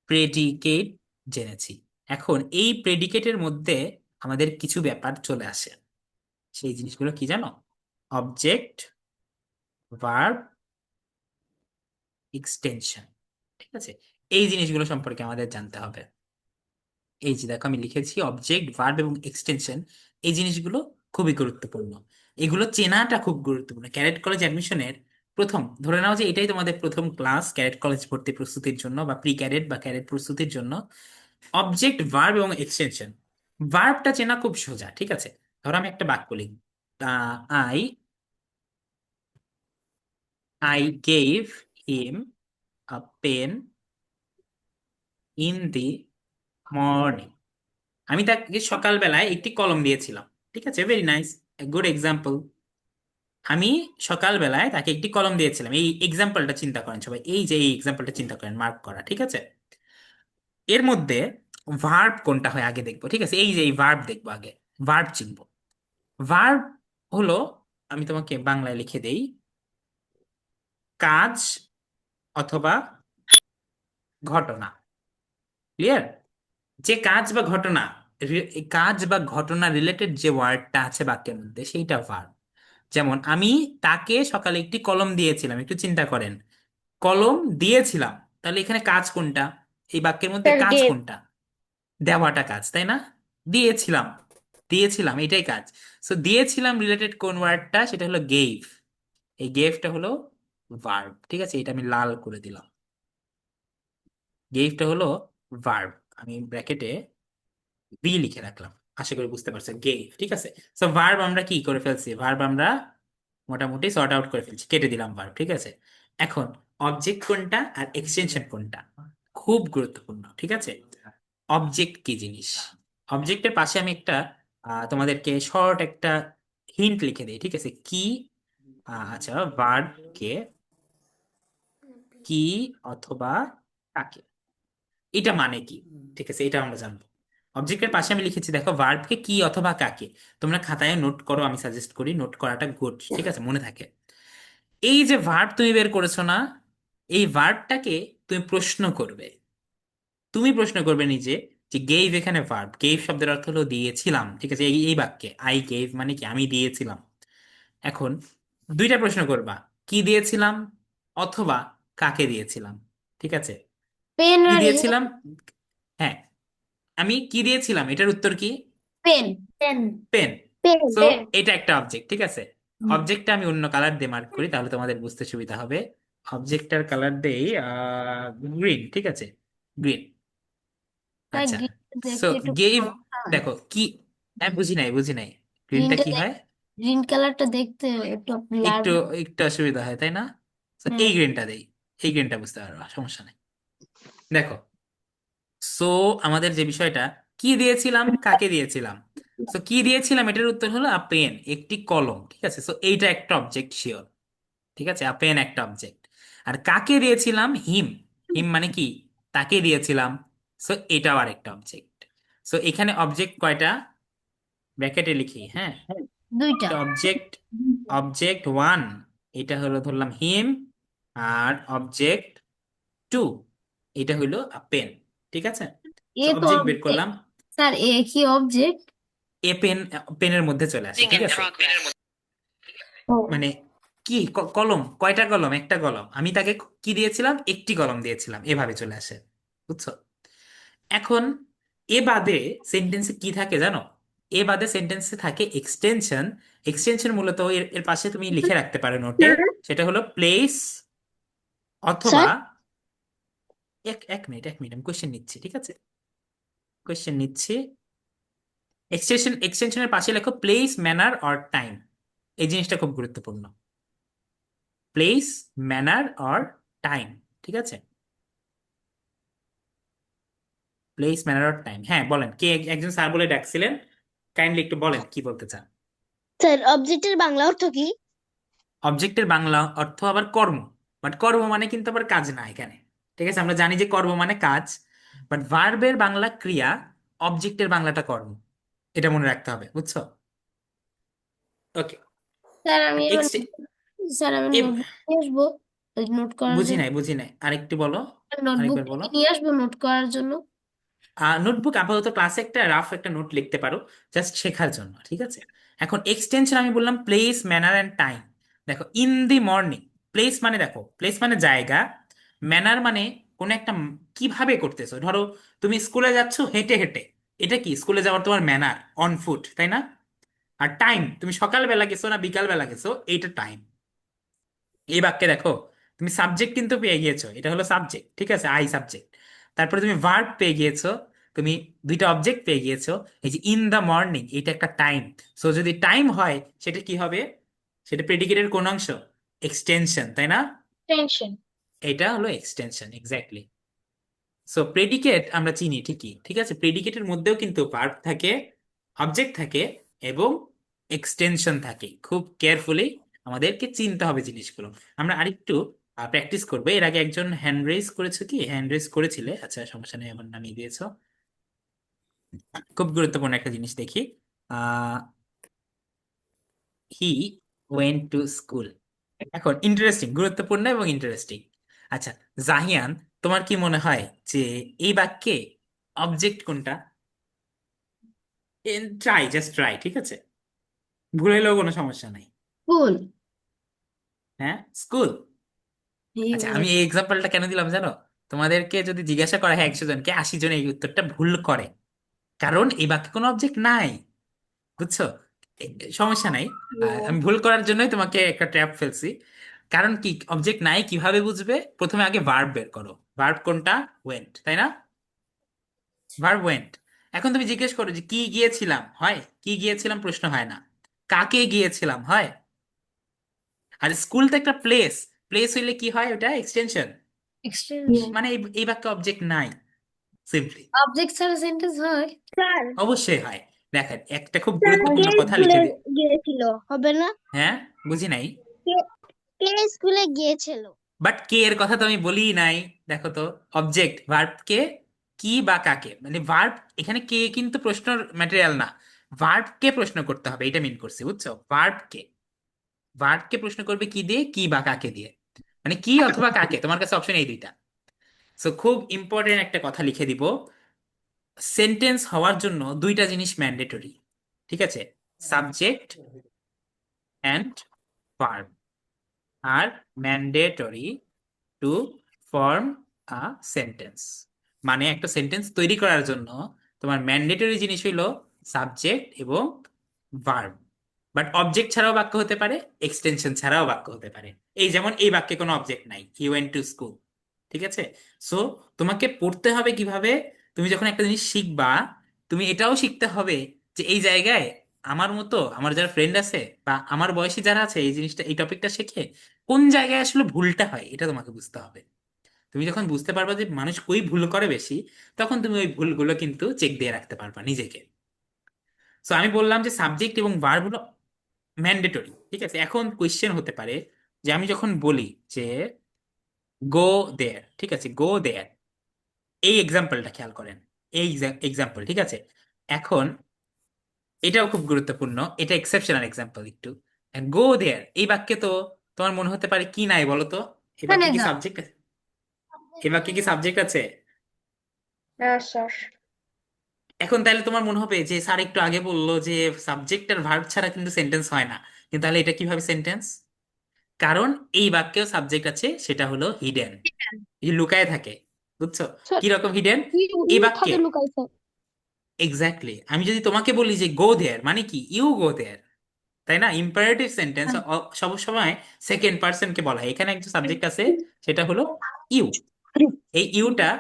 প্রেডিকেট জেনেছি। এখন এই প্রেডিকেটের মধ্যে আমাদের কিছু ব্যাপার চলে আসে। সেই জিনিসগুলো কি জানো? অবজেক্ট, ভার্ব, এক্সটেনশন, ঠিক আছে? এই জিনিসগুলো সম্পর্কে আমাদের জানতে হবে। এই যে দেখো আমি লিখেছি অবজেক্ট, ভার্ব এবং এক্সটেনশন, এই জিনিসগুলো খুবই গুরুত্বপূর্ণ। এগুলো চেনাটা খুব গুরুত্বপূর্ণ ক্যাডেট কলেজ অ্যাডমিশনের। প্রথম ধরে নাও যে এটাই তোমাদের প্রথম ক্লাস ক্যাডেট কলেজ ভর্তি প্রস্তুতির জন্য বা প্রি ক্যাডেট বা ক্যাডেট প্রস্তুতির জন্য। অবজেক্ট, ভার্ব এবং এক্সটেনশন। ভার্বটা চেনা খুব সোজা, ঠিক আছে? ধরো আমি একটা বাক্য লিখি, I I gave him a pen in the morning. আমি তাকে সকালবেলায় একটি কলম দিয়েছিলাম, ঠিক আছে? Very nice, good example. আমি সকালবেলায় তাকে একটি কলম দিয়েছিলাম, এই এক্সাম্পলটা চিন্তা করেন সবাই, এই যে এই এক্সাম্পলটা চিন্তা করেন, মার্ক করা, ঠিক আছে? এর মধ্যে ভার্ব কোনটা হয় আগে দেখবো, ঠিক আছে? এই যে এই ভার্ব দেখবো আগে, ভার্ব চিনবো। ভার্ব হলো, আমি তোমাকে বাংলায় লিখে দেই, কাজ অথবা ঘটনা। ক্লিয়ার? যে কাজ বা ঘটনা, এই কাজ বা ঘটনা রিলেটেড যে ওয়ার্ডটা আছে বাক্যের মধ্যে সেইটা ভার্ব। যেমন আমি তাকে সকালে একটি কলম দিয়েছিলাম, একটু চিন্তা করেন, কলম দিয়েছিলাম, তাহলে এখানে কাজ কোনটা? এই বাক্যের মধ্যে স্যার কাজ গেভ। কোনটা? দেওয়াটা কাজ, তাই না? দিয়েছিলাম, দিয়েছিলাম এটাই কাজ। সো দিয়েছিলাম রিলেটেড কোন ওয়ার্ডটা? সেটা হলো গেভ। এই গেভটা হলো ভার্ব, ঠিক আছে? এটা আমি লাল করে দিলাম, গেভটা হলো ভার্ব। আমি ব্র্যাকেটে ভি লিখে রাখলাম, আশা করি বুঝতে পারছেন, গেভ, ঠিক আছে? সো ভার্ব আমরা কি করে ফেলছি? ভার্ব আমরা মোটামুটি সর্ট আউট করে ফেলছি, কেটে দিলাম ভার্ব, ঠিক আছে? এখন অবজেক্ট কোনটা আর এক্সটেনশন কোনটা খুব গুরুত্বপূর্ণ, ঠিক আছে? অবজেক্ট কি জিনিস? অবজেক্টের পাশে আমি একটা তোমাদেরকে শর্ট একটা হিন্ট লিখে দিই, ঠিক আছে? কি আচ্ছা, ভার্ব কে, কি অথবা কাকে, এটা মানে কি, ঠিক আছে? এটা আমরা জানবো। অবজেক্টের পাশে আমি লিখেছি দেখো, ভার্বকে কি অথবা কাকে। তোমরা খাতায় নোট করো, আমি সাজেস্ট করি নোট করাটা গুড, ঠিক আছে? মনে থাকে। এই যে ভার্ব তুমি বের করেছো না, এই ভার্বটাকে তুমি প্রশ্ন করবে। তুমি প্রশ্ন করবে নিজে যে গেভ, এখানে ভার্ব, গেভ শব্দের অর্থ হলো দিয়েছিলাম, ঠিক আছে? এই এই বাক্যে আই গেভ মানে কি? আমি দিয়েছিলাম। এখন দুইটা প্রশ্ন করবা, কি দিয়েছিলাম অথবা কাকে দিয়েছিলাম, ঠিক আছে? পেন কি আর দিয়েছিলাম, হ্যাঁ, আমি কি দিয়েছিলাম, এটার উত্তর কি? Pen. Pen. Pen. Pen so pen. এটা একটা অবজেক্ট, ঠিক আছে? অবজেক্টটা আমি অন্য কালার দিয়ে মার্ক করি, তাহলে তোমাদের বুঝতে সুবিধা হবে। অবজেক্টটার কালার দেই গ্রিন, ঠিক আছে? গ্রিন। তাই আচ্ছা, গ্রিনটা সো দেখতে একটু গেভ, সমস্যা হয়। দেখো কি, আমি বুঝি নাই, বুঝি নাই, গ্রিনটা গ্রিনটা কি হয়? গ্রিন কালারটা দেখতে একটু লাল। একটু একটু অসুবিধা হয়, তাই না? So, হুম। এই গ্রিনটা দেই, এই গ্রিনটা বুঝতে পারবা, সমস্যা নেই। দেখো, সো আমাদের যে বিষয়টা, কি দিয়েছিলাম কাকে দিয়েছিলাম, সো কি দিয়েছিলাম এটার উত্তর হলো আ পেন, একটি কলম, ঠিক আছে? সো এইটা একটা অবজেক্ট শিওর, ঠিক আছে? আ পেন একটা অবজেক্ট। আর কাকে দিয়েছিলাম? হিম। হিম মানে কি? তাকে দিয়েছিলাম। সো এটাও আরেকটা অবজেক্ট। সো এখানে অবজেক্ট কয়টা? ব্র্যাকেটে লিখি, হ্যাঁ। দুইটা। এটা অবজেক্ট, অবজেক্ট ওয়ান, এটা হলো ধরলাম হিম। আর অবজেক্ট টু, এটা হলো পেন, ঠিক আছে? এ তো তো অবজেক্ট বের করলাম, স্যার এ কি অবজেক্ট? এ পেন, পেনের মধ্যে চলে আসে, ঠিক আছে? ও। মানে কি কলম, কয়টা কলম? একটা কলম, আমি তাকে কি দিয়েছিলাম? একটি কলম দিয়েছিলাম, এভাবে চলে আসে, বুঝছো? এখন এ বাদে সেন্টেন্সে কি থাকে জানো? এ বাদে সেন্টেন্সে থাকে এক্সটেনশন। এক্সটেনশন মূলত এর এর পাশে তুমি লিখে রাখতে পারো নোটে, সেটা হলো প্লেস অথবা, স্যার এক এক মিনিট, এক মিনিট, আমি কোশ্চেন নিচ্ছি, ঠিক আছে? কোশ্চেন নিচ্ছি। এক্সটেনশনের পাশে লেখো প্লেস, ম্যানার অর টাইম। এই জিনিসটা খুব গুরুত্বপূর্ণ, প্লেস, ম্যানার অর টাইম, ঠিক আছে? Place manner or time. হ্যাঁ বলেন, কে একজন স্যার বলে ডাকছিলেন, কাইন্ডলি একটু বলেন কি বলতে চান। স্যার অবজেক্টের বাংলা অর্থ কি? অবজেক্টের বাংলা অর্থ আবার কর্ম, বাট কর্ম মানে কিন্তু আবার কাজ না এখানে। ঠিক আছে, আমরা জানি যে কর্ম মানে কাজ, বাট ভার্বের বাংলা ক্রিয়া, অবজেক্টের বাংলাটা কর্ম। এটা মনে রাখতে হবে, বুঝছো? ওকে। স্যার আমি এবার এক্স স্যার আমি নোটবুক নিয়ে আসবো নোট করার বুঝি জন্য। নাই, বুঝি নাই, আরেকটু বলো, নোটবুক আরেকবার বলো। নিয়ে আসবো নোট করার জন্য। নোটবুক আপাতত ক্লাসে একটা রাফ একটা নোট লিখতে পারো, জাস্ট শেখার জন্য, ঠিক আছে? এখন এক্সটেনশন আমি বললাম প্লেস ম্যানার অ্যান্ড টাইম। দেখো, ইন দি মর্নিং, প্লেস মানে দেখো, প্লেস মানে জায়গা, ম্যানার মানে কোন একটা কিভাবে করতেছো। ধরো তুমি স্কুলে যাচ্ছো হেঁটে হেঁটে, এটা কি স্কুলে যাওয়ার তোমার ম্যানার, অন ফুট, তাই না? আর টাইম, তুমি সকালবেলা গেছো না বিকাল বেলা গেছো, এইটা টাইম। এই বাক্যে দেখো, তুমি সাবজেক্ট কিন্তু পেয়ে গিয়েছো, এটা হলো সাবজেক্ট, ঠিক আছে, আই সাবজেক্ট। তারপরে তুমি ভার্ব পেয়ে গিয়েছো, তুমি দুইটা অবজেক্ট পেয়ে গিয়েছো। এই যে ইন দা মর্নিং, এটা একটা টাইম। সো যদি টাইম হয় সেটা কি হবে? সেটা প্রেডিকেটের কোন অংশ? এক্সটেনশন, তাই না? টেনশন। এটা হলো এক্সটেনশন, এক্স্যাক্টলি। সো প্রেডিকেট আমরা চিনি ঠিকই, ঠিক আছে, প্রেডিকেটের মধ্যেও কিন্তু ভার্ব থাকে, অবজেক্ট থাকে, এবং এক্সটেনশন থাকে। খুব কেয়ারফুলি আমাদেরকে চিনতে হবে জিনিসগুলো। আমরা আরেকটু প্র্যাকটিস করবো। এর আগে একজন হ্যান্ড রেজ করেছো, কি হ্যান্ড রেজ করেছিলে? আচ্ছা, সমস্যা নেই, আমার নামিয়ে দিয়েছো। খুব গুরুত্বপূর্ণ একটা জিনিস দেখি। He went to school. এখন ইন্টারেস্টিং, গুরুত্বপূর্ণ এবং ইন্টারেস্টিং। আচ্ছা, জাহিয়ান, তোমার কি মনে হয় যে এই বাক্যে অবজেক্ট কোনটা? ট্রাই, জাস্ট ট্রাই, ঠিক আছে, ভুল হলেও কোনো সমস্যা নাই। স্কুল। হ্যাঁ, স্কুল। আচ্ছা, আমি এই এক্সাম্পলটা কেন দিলাম জানো? তোমাদেরকে যদি জিজ্ঞাসা করা হয় 100 জনকে, 80 জন এই উত্তরটা ভুল করে, কারণ এই বাক্যে কোনো অবজেক্ট নাই, বুঝছো? সমস্যা নাই। আমি ভুল করার জন্যই তোমাকে একটা ট্র্যাপ ফেলছি। কারণ কি, অবজেক্ট নাই কিভাবে বুঝবে? প্রথমে আগে ভার্ব বের করো। ভার্ব কোনটা? ওয়েন্ট, তাই না? Verb went. এখন তুমি জিজ্ঞেস করো যে কি গিয়েছিলাম, হয়? কি গিয়েছিলাম প্রশ্ন হয় না। কাকে গিয়েছিলাম হয়। আর স্কুল তো একটা প্লেস, প্লেস হইলে কি হয়? ওটা এক্সটেনশন। এক্সটেনশন। মানে এই বাক্যে অবজেক্ট নাই, সিম্পলি। অবজেক্ট ছাড়া সেন্টেন্স হয়? স্যার অবশ্যই হয়। দেখেন, একটা খুব স্যার কে গুরুত্বপূর্ণ কথা স্কুলে লিখে দিই। গিয়েছিল হবে না? হ্যাঁ, বুঝি নাই। কে কে স্কুলে গিয়েছিল? বাট কে এর কথা তো আমি বলি নাই। দেখো তো, অবজেক্ট ভার্ব কে, কি বা কাকে, মানে ভার্ব এখানে কে কিন্তু প্রশ্ন ম্যাটেরিয়াল না। ভার্ব কে প্রশ্ন করতে হবে, এটা মিন করছি, বুঝছো? ভার্ব কে, ভার্ব কে প্রশ্ন করবে কি দিয়ে? কি বা কাকে দিয়ে, মানে কি অথবা কাকে, তোমার কাছে অপশন এই দুইটা। সো খুব ইম্পর্টেন্ট একটা কথা লিখে দিব, সেন্টেন্স হওয়ার জন্য দুইটা জিনিস ম্যান্ডেটরি, ঠিক আছে? Subject and verb are mandatory to form a sentence. মানে একটা সেন্টেন্স তৈরি করার জন্য তোমার ম্যান্ডেটরি জিনিস হইলো সাবজেক্ট এবং ভার্ব। বাট অবজেক্ট ছাড়াও বাক্য হতে পারে, এক্সটেনশন ছাড়াও বাক্য হতে পারে। এই যেমন এই বাক্যে কোনো অবজেক্ট নাই, হি ওয়েন্ট টু স্কুল, ঠিক আছে? সো তোমাকে পড়তে হবে কিভাবে? তুমি যখন একটা জিনিস শিখবা, তুমি এটাও শিখতে হবে যে এই জায়গায় আমার মতো আমার যারা ফ্রেন্ড আছে বা আমার বয়সী যারা আছে, এই জিনিসটা, এই টপিকটা শিখে কোন জায়গায় আসলে ভুলটা হয়, এটা তোমাকে বুঝতে হবে। তুমি যখন বুঝতে পারবা যে মানুষ কই ভুল করে বেশি, তখন তুমি ওই ভুলগুলো কিন্তু চেক দিয়ে রাখতে পারবা নিজেকে। সো আমি বললাম যে সাবজেক্ট এবং ভার্ব হলো ম্যান্ডেটরি, ঠিক আছে? এখন কোয়েশ্চেন হতে পারে যে আমি যখন বলি যে গো দেয়ার, ঠিক আছে, গো দেয়ার, এই এক্সাম্পলটা খেয়াল করেন, এই এক্সাম্পল, ঠিক আছে? এখন এটাও খুব গুরুত্বপূর্ণ, এটা এক্সেপশনাল এক্সাম্পল একটু। গো দেয়ার এই বাক্যে তো তোমার মনে হতে পারে কি নাই বলো তো? এই এখানে বাক্যে কি যাও। সাবজেক্ট, এই বাক্যে কি সাবজেক্ট আছে? হ্যাঁ স্যার। এখন তাহলে তোমার মনে হবে যে স্যার একটু আগে বললো যে সাবজেক্ট আর ভার্ব ছাড়া কিন্তু সেন্টেন্স হয় না, কিন্তু তাহলে এটা কিভাবে সেন্টেন্স? কারণ এই বাক্যেও সাবজেক্ট আছে, সেটা হলো হিডেন, লুকায় থাকে, বুঝছো? স্যার কি রকম হিডেন? এই ইউ বাক্যে থাকে লুকাইছে। এক্স্যাক্টলি, আমি যদি তোমাকে বলি যে গো দেয়ার, মানে কি? ইউ গো দেয়ার, তাই না? ইম্পারেটিভ সেন্টেন্স সব সময় সেকেন্ড পার্সন কে বলা হয়। এখানে একটা সাবজেক্ট আছে, সেটা হলো ইউ। এই ইউটা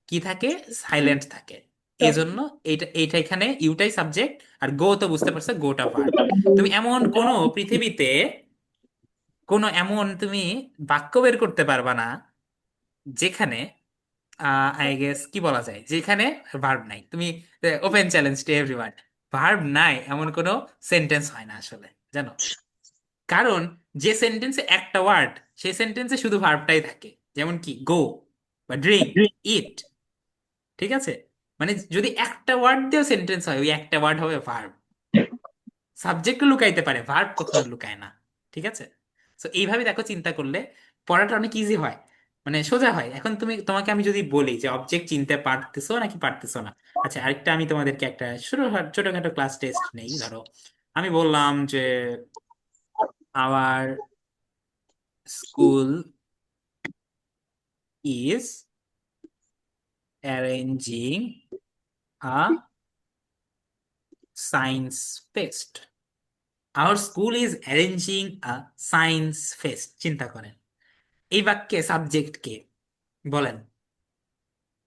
কি থাকে? সাইলেন্ট থাকে। এই জন্য এইটা এইটা এখানে ইউটাই সাবজেক্ট, আর গো তো বুঝতে পারছো, গোটা ভার্ব। তুমি এমন কোন পৃথিবীতে এমন তুমি বাক্য বের করতে পারবা না যেখানে আই গেস কি বলা যায়, যেখানে ভার্ব নাই। তুমি open challenge to everyone, verb নাই এমন কোনো সেন্টেন্স হয় না আসলে, জানো? কারণ যে সেন্টেন্সে একটা ওয়ার্ড, সেই সেন্টেন্সে শুধু ভার্বটাই থাকে। যেমন কি গো বা ড্রিঙ্ক, ইট, ঠিক আছে? মানে যদি একটা ওয়ার্ড দিয়েও সেন্টেন্স হয়, ওই একটা ওয়ার্ড হবে ভার্ব। সাবজেক্টও লুকাইতে পারে, ভার্ব কখনো লুকায় না, ঠিক আছে? তো এইভাবে দেখো, চিন্তা করলে পড়াটা অনেক ইজি হয়, মানে সোজা হয়। এখন তোমাকে আমি যদি বলি যে অবজেক্ট চিনতে পারতেছো নাকি পারতেছো না। আচ্ছা, আরেকটা আমি তোমাদেরকে একটা ছোটখাটো ক্লাস টেস্ট নেই। ধরো আমি বললাম যে our school is arranging a science fest. Our school is arranging a science fest. চিন্তা করেন, এই বাক্যে সাবজেক্ট কে? বলেন।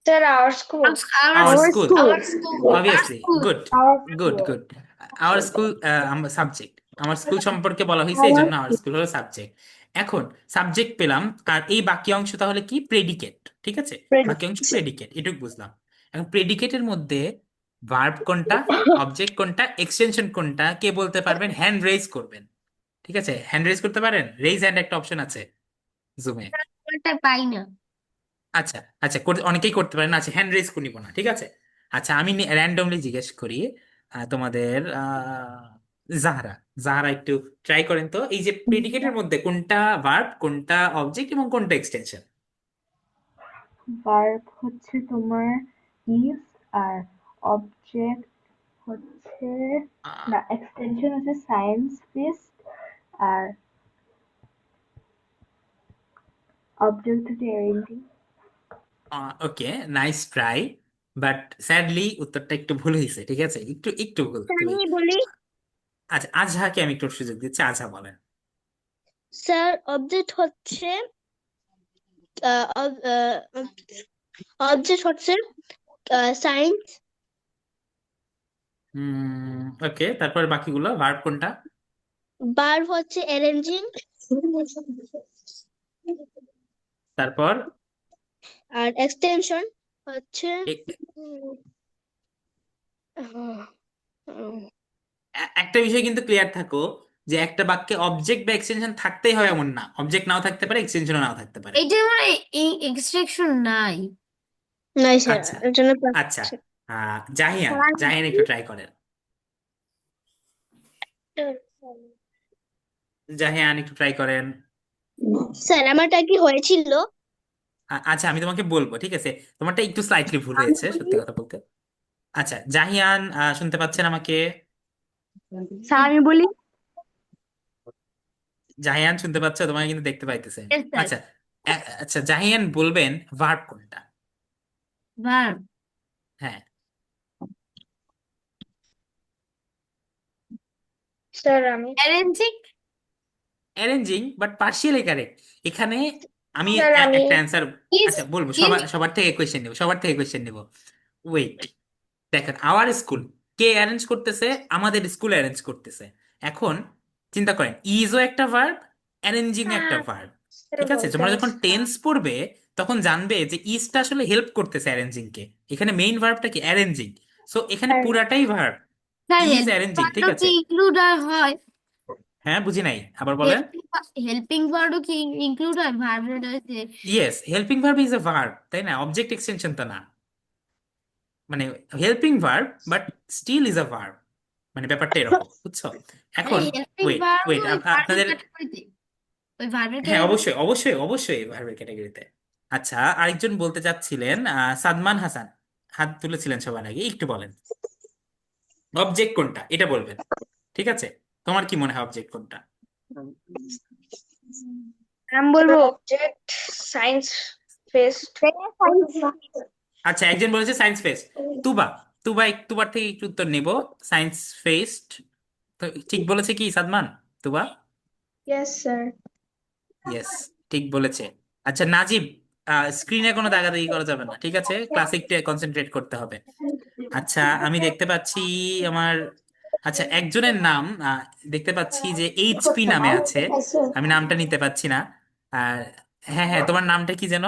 Sir our school. Our our Our school, school. our school. Our obviously. school. Good, our good, school. Good. Our school subject, আমার school সম্পর্কে বলা হয়েছে, এই Our জন্য আওয়ার স্কুল হলো সাবজেক্ট। এখন সাবজেক্ট পেলাম, আর এই বাকি অংশ তাহলে কি? প্রেডিকেট, ঠিক আছে? বাকি অংশ প্রেডিকেট, এটুকু বুঝলাম। এখন প্রেডিকেটের মধ্যে ভার্ব কোনটা, অবজেক্ট কোনটা, এক্সটেনশন কোনটা, কে বলতে পারবেন? হ্যান্ড রেজ করবেন, ঠিক আছে? হ্যান্ড রেজ করতে পারেন, রেজ হ্যান্ড একটা অপশন আছে জুমে। ওটা পাই না। আচ্ছা, আচ্ছা, অনেকেই করতে পারেন। আচ্ছা, হ্যান্ড রেজ নিব না, ঠিক আছে? আচ্ছা, আমি র্যান্ডমলি জিজ্ঞেস করি তোমাদের জাহরা। জাহরা একটু ট্রাই করেন তো, এই যে প্রেডিকেটের মধ্যে কোনটা ভার্ব, কোনটা অবজেক্ট এবং কোনটা এক্সটেনশন? ভার্ব হচ্ছে তোমার ইজ, আর অবজেক্ট হচ্ছে, না, এক্সটেনশন হচ্ছে সায়েন্স ফিস্ট, আর অবজেক্ট হচ্ছে arranging. Okay, nice try, but sadly উত্তরটা একটু ভুল হয়েছে, ঠিক আছে? একটু একটু ভুল তুমি। আমি বলি, আচ্ছা, আজহাকে আমি একটু সুযোগ দিচ্ছি, আজহা বলেন। স্যার অবজেক্ট হচ্ছে অবজেক্ট হচ্ছে সায়েন্স। ওকে, তারপর বাকিগুলো ভার্ব কোনটা? ভার্ব হচ্ছে অ্যারেঞ্জিং। তারপর আর এক্সটেনশন হচ্ছে এ- আহ, উম, একটা বিষয় কিন্তু ক্লিয়ার থাকো, যে একটা বাক্যে অবজেক্ট বা এক্সটেনশন থাকতেই হয় এমন না, অবজেক্ট নাও থাকতে পারে, এক্সটেনশনও নাও থাকতে পারে। এইটা মানে এই এক্সট্রাকশন নাই। নাই স্যার, আচ্ছা, এর জন্য আচ্ছা, জাহিয়ান, জাহিয়ান একটু ট্রাই করেন। জাহিয়ান একটু ট্রাই করেন। স্যার আমারটা কি হয়েছিল? আচ্ছা, আমি তোমাকে বলবো, ঠিক আছে? তোমারটা একটু স্লাইটলি ভুল হয়েছে, সত্যি কথা বলতে। আচ্ছা, জাহিয়ান শুনতে পাচ্ছেন আমাকে? স্যার আমি বলি, জাহিয়ান শুনতে পাচ্ছ? তোমাকে কিন্তু দেখতে পাইতেছে আমি। Yes, sir. আচ্ছা, আচ্ছা, জাহিয়ান বলবেন ভার্ব কোনটা? ভার্ব হ্যাঁ, স্যার আমি। Arranging. Arranging, but partially correct এখানে। আমি স্যার আমি। একটা অ্যান্সার, ইজ আচ্ছা বলবো, ইজ সবার থেকে কোয়েশ্চেন নেবো, সবার থেকে কোয়েশ্চেন নেবো। ওয়েট, দেখেন, আওয়ার স্কুল কে অ্যারেঞ্জ করতেছে? আমাদের স্কুল অ্যারেঞ্জ করতেছে। এখন চিন্তা করেন, ইজও একটা ভার্ব, অ্যারেঞ্জিং একটা হ্যাঁ, ভার্ব, স্যার ঠিক আছে? বলতে তোমরা যখন পারছি। টেন্স পড়বে, তখন জানবে যে ইজটা আসলে হেল্প করতেছে অ্যারেঞ্জিং কে। এখানে মেইন ভার্বটা কি? অ্যারেঞ্জিং। সো এখানে স্যার পুরাটাই verb, sir is helping arranging, ঠিক ভার্বও কি আছে? ইনক্লুড হয়? হ্যাঁ, বুঝি নাই, আবার বলেন। হেল্পিং হেল্পিং ভার্বও কি ইনক্লুড হয় ভার্বের মধ্যে? Yes, helping verb is a verb, তাই না? অবজেক্ট এক্সটেনশন তো না, মানে helping verb, but still is a verb, মানে ব্যাপারটা এরকম, বুঝছো? মানে এখন হেল্পিং ওয়েট, ভার্ব ওয়েট, ওই ভার্বের আপনাদের, ক্যাটাগরিতে, ওই ভার্বের হ্যাঁ, ক্যাটাগরি। অবশ্যই, অবশ্যই, অবশ্যই ভার্বের ক্যাটাগরিতে। আচ্ছা, আরেকজন বলতে চাচ্ছিলেন, সাদমান হাসান, হাত তুলেছিলেন সবার আগে, একটু বলেন অবজেক্ট কোনটা, এটা বলবেন, ঠিক আছে? তোমার কি মনে হয় অবজেক্ট কোনটা? আমি বলবো অবজেক্ট সায়েন্স ফেস্ট। আচ্ছা, একজন বলেছে সায়েন্স ফেস্ট। তুবা, তুবার থেকে একটু উত্তর নিব। সায়েন্স ফেস্ট তো ঠিক বলেছে কি সাদমান? তুবা, ইয়েস স্যার। ইয়েস, ঠিক বলেছে। আচ্ছা, নাজিব, স্ক্রিনে কোনো দাগাদাগি করা যাবে না, ঠিক আছে? ক্লাসে একটু কনসেন্ট্রেট করতে হবে। আচ্ছা, আমি দেখতে পাচ্ছি আমার, আচ্ছা, একজনের নাম দেখতে পাচ্ছি যে এইচপি নামে আছে, আমি নামটা নিতে পাচ্ছি না। আর হ্যাঁ, হ্যাঁ, তোমার নামটা কি যেন?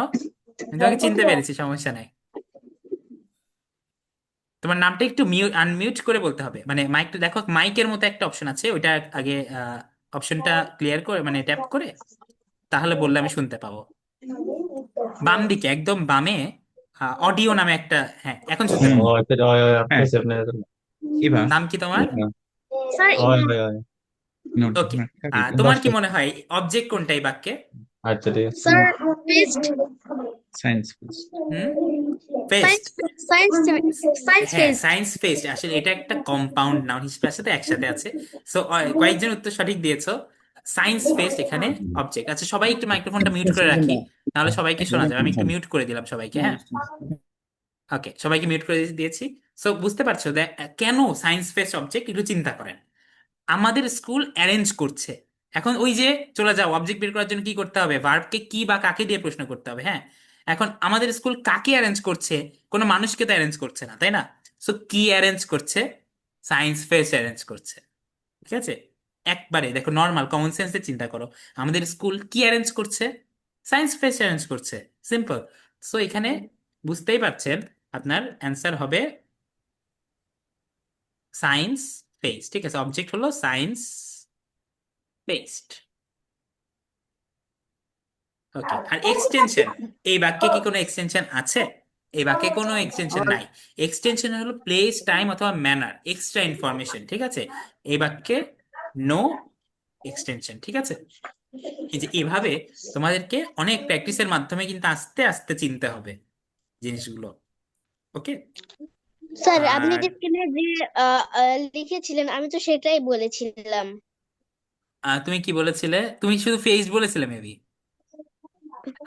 আমি তোমাকে চিনতে পেরেছি, সমস্যা নাই। তোমার নামটা একটু আনমিউট করে বলতে হবে, মানে মাইকটা দেখো, মাইকের মতো একটা অপশন আছে, ওইটা আগে অপশনটা ক্লিয়ার করে মানে ট্যাপ করে, তাহলে বললে আমি শুনতে পাবো। বাম দিকে একদম বামে অডিও নামে একটা, হ্যাঁ এখন শুনতে পাবো। Rồi, cái rồi, হ্যাঁ, আপনি আপনি ইভা। নাম কি তোমার? Sir rồi rồi note okay, কাটি দাও। তোমার 10 কি মনে হয় অবজেক্ট কোনটা এই বাক্যে? আচ্ছা ঠিক আছে স্যার ফেস্ট সায়েন্স। হুম, ফেস্ট। সায়েন্স সায়েন্স হ্যাঁ, ফেস্ট। সায়েন্স ফেস্ট, আসলে এটা একটা কম্পাউন্ড নাউন হিসেবে সাথে একসাথে আছে। সো কয়েকজন উত্তর সঠিক দিয়েছো। সায়েন্স ফেস্ট এখানে অবজেক্ট। আচ্ছা, সবাই একটু মাইক্রোফোনটা মিউট করে রাখি, নাহলে সবাইকে শোনা যাবে। আমি একটু মিউট করে দিলাম সবাইকে, হ্যাঁ। ওকে, সবাইকে মিউট করে দিয়েছি। সো বুঝতে পারছো কেন সায়েন্স ফেস্ট অবজেক্ট, একটু চিন্তা করেন। আমাদের স্কুল অ্যারেঞ্জ করছে। এখন ওই যে চলে যাও, অবজেক্ট বের করার জন্য কি করতে হবে? ভার্বকে কি বা কাকে দিয়ে প্রশ্ন করতে হবে, হ্যাঁ। এখন আমাদের স্কুল কাকে অ্যারেঞ্জ করছে? কোনো মানুষকে তো অ্যারেঞ্জ করছে না, তাই না? সো কি অ্যারেঞ্জ করছে? সায়েন্স ফেস্ট অ্যারেঞ্জ করছে, ঠিক আছে। একবারে দেখো, নর্মাল কমন সেন্সে চিন্তা করো, আমাদের স্কুল কি অ্যারেঞ্জ করছে? সায়েন্স ফেস্ট অ্যারেঞ্জ করছে, সিম্পল। সো এখানে বুঝতেই পারছেন, আপনার অ্যান্সার হবে সায়েন্স ফেস্ট, ঠিক আছে। অবজেক্ট হলো সায়েন্স ফেস্ট। ওকে, আর এক্সটেনশন, এই বাক্যে কি কোনো এক্সটেনশন আছে? এই বাক্যে কোনো এক্সটেনশন নাই। এক্সটেনশন হলো প্লেস, টাইম অথবা ম্যানার, এক্সট্রা ইনফরমেশন, ঠিক আছে। এই বাক্যে নো এক্সটেনশন, ঠিক আছে। এই যে এভাবে তোমাদেরকে অনেক প্র্যাকটিসের মাধ্যমে কিন্তু আস্তে আস্তে চিনতে হবে জিনিসগুলো। ওকে, স্যার আপনি আর যে স্ক্রিনে যে লিখেছিলেন আমি তো সেটাই বলেছিলাম। তুমি কি বলেছিলে? তুমি শুধু ফেস বলেছিলে মেবি,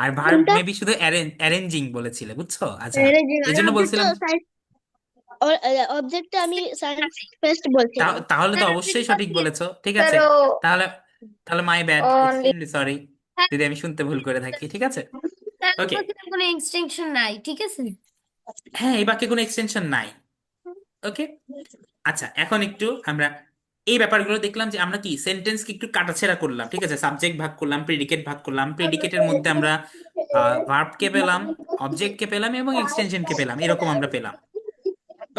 আর ভার্ব কোনটা? মেবি শুধু অ্যারেঞ্জিং বলেছিলে, বুঝছো? আচ্ছা, এই আর জন্য অবজেক্ট তো বলছিলাম। সায়েন্স, অবজেক্ট আমি সায়েন্স ফেস্ট বলছিলাম। তাহলে তো অবশ্যই সঠিক বলেছো, ঠিক আছে। pero তাহলে তাহলে my bad, only extremely sorry যদি আমি শুনতে ভুল করে থাকি, ঠিক আছে। স্যার ওকে, বলছিলাম কোনো এক্সটেনশন নাই, ঠিক আছে। হ্যাঁ, এই বাক্যে কোনো এক্সটেনশন নাই। ওকে, আচ্ছা, এখন একটু আমরা এই ব্যাপারগুলো দেখলাম যে আমরা কি সেন্টেন্সকে একটু কাটাছেঁড়া করলাম, ঠিক আছে। সাবজেক্ট ভাগ করলাম, প্রেডিকেট ভাগ করলাম, প্রেডিকেটের মধ্যে আমরা ভার্বকে পেলাম, অবজেক্টকে পেলাম এবং এক্সটেনশনকে পেলাম, এরকম আমরা পেলাম।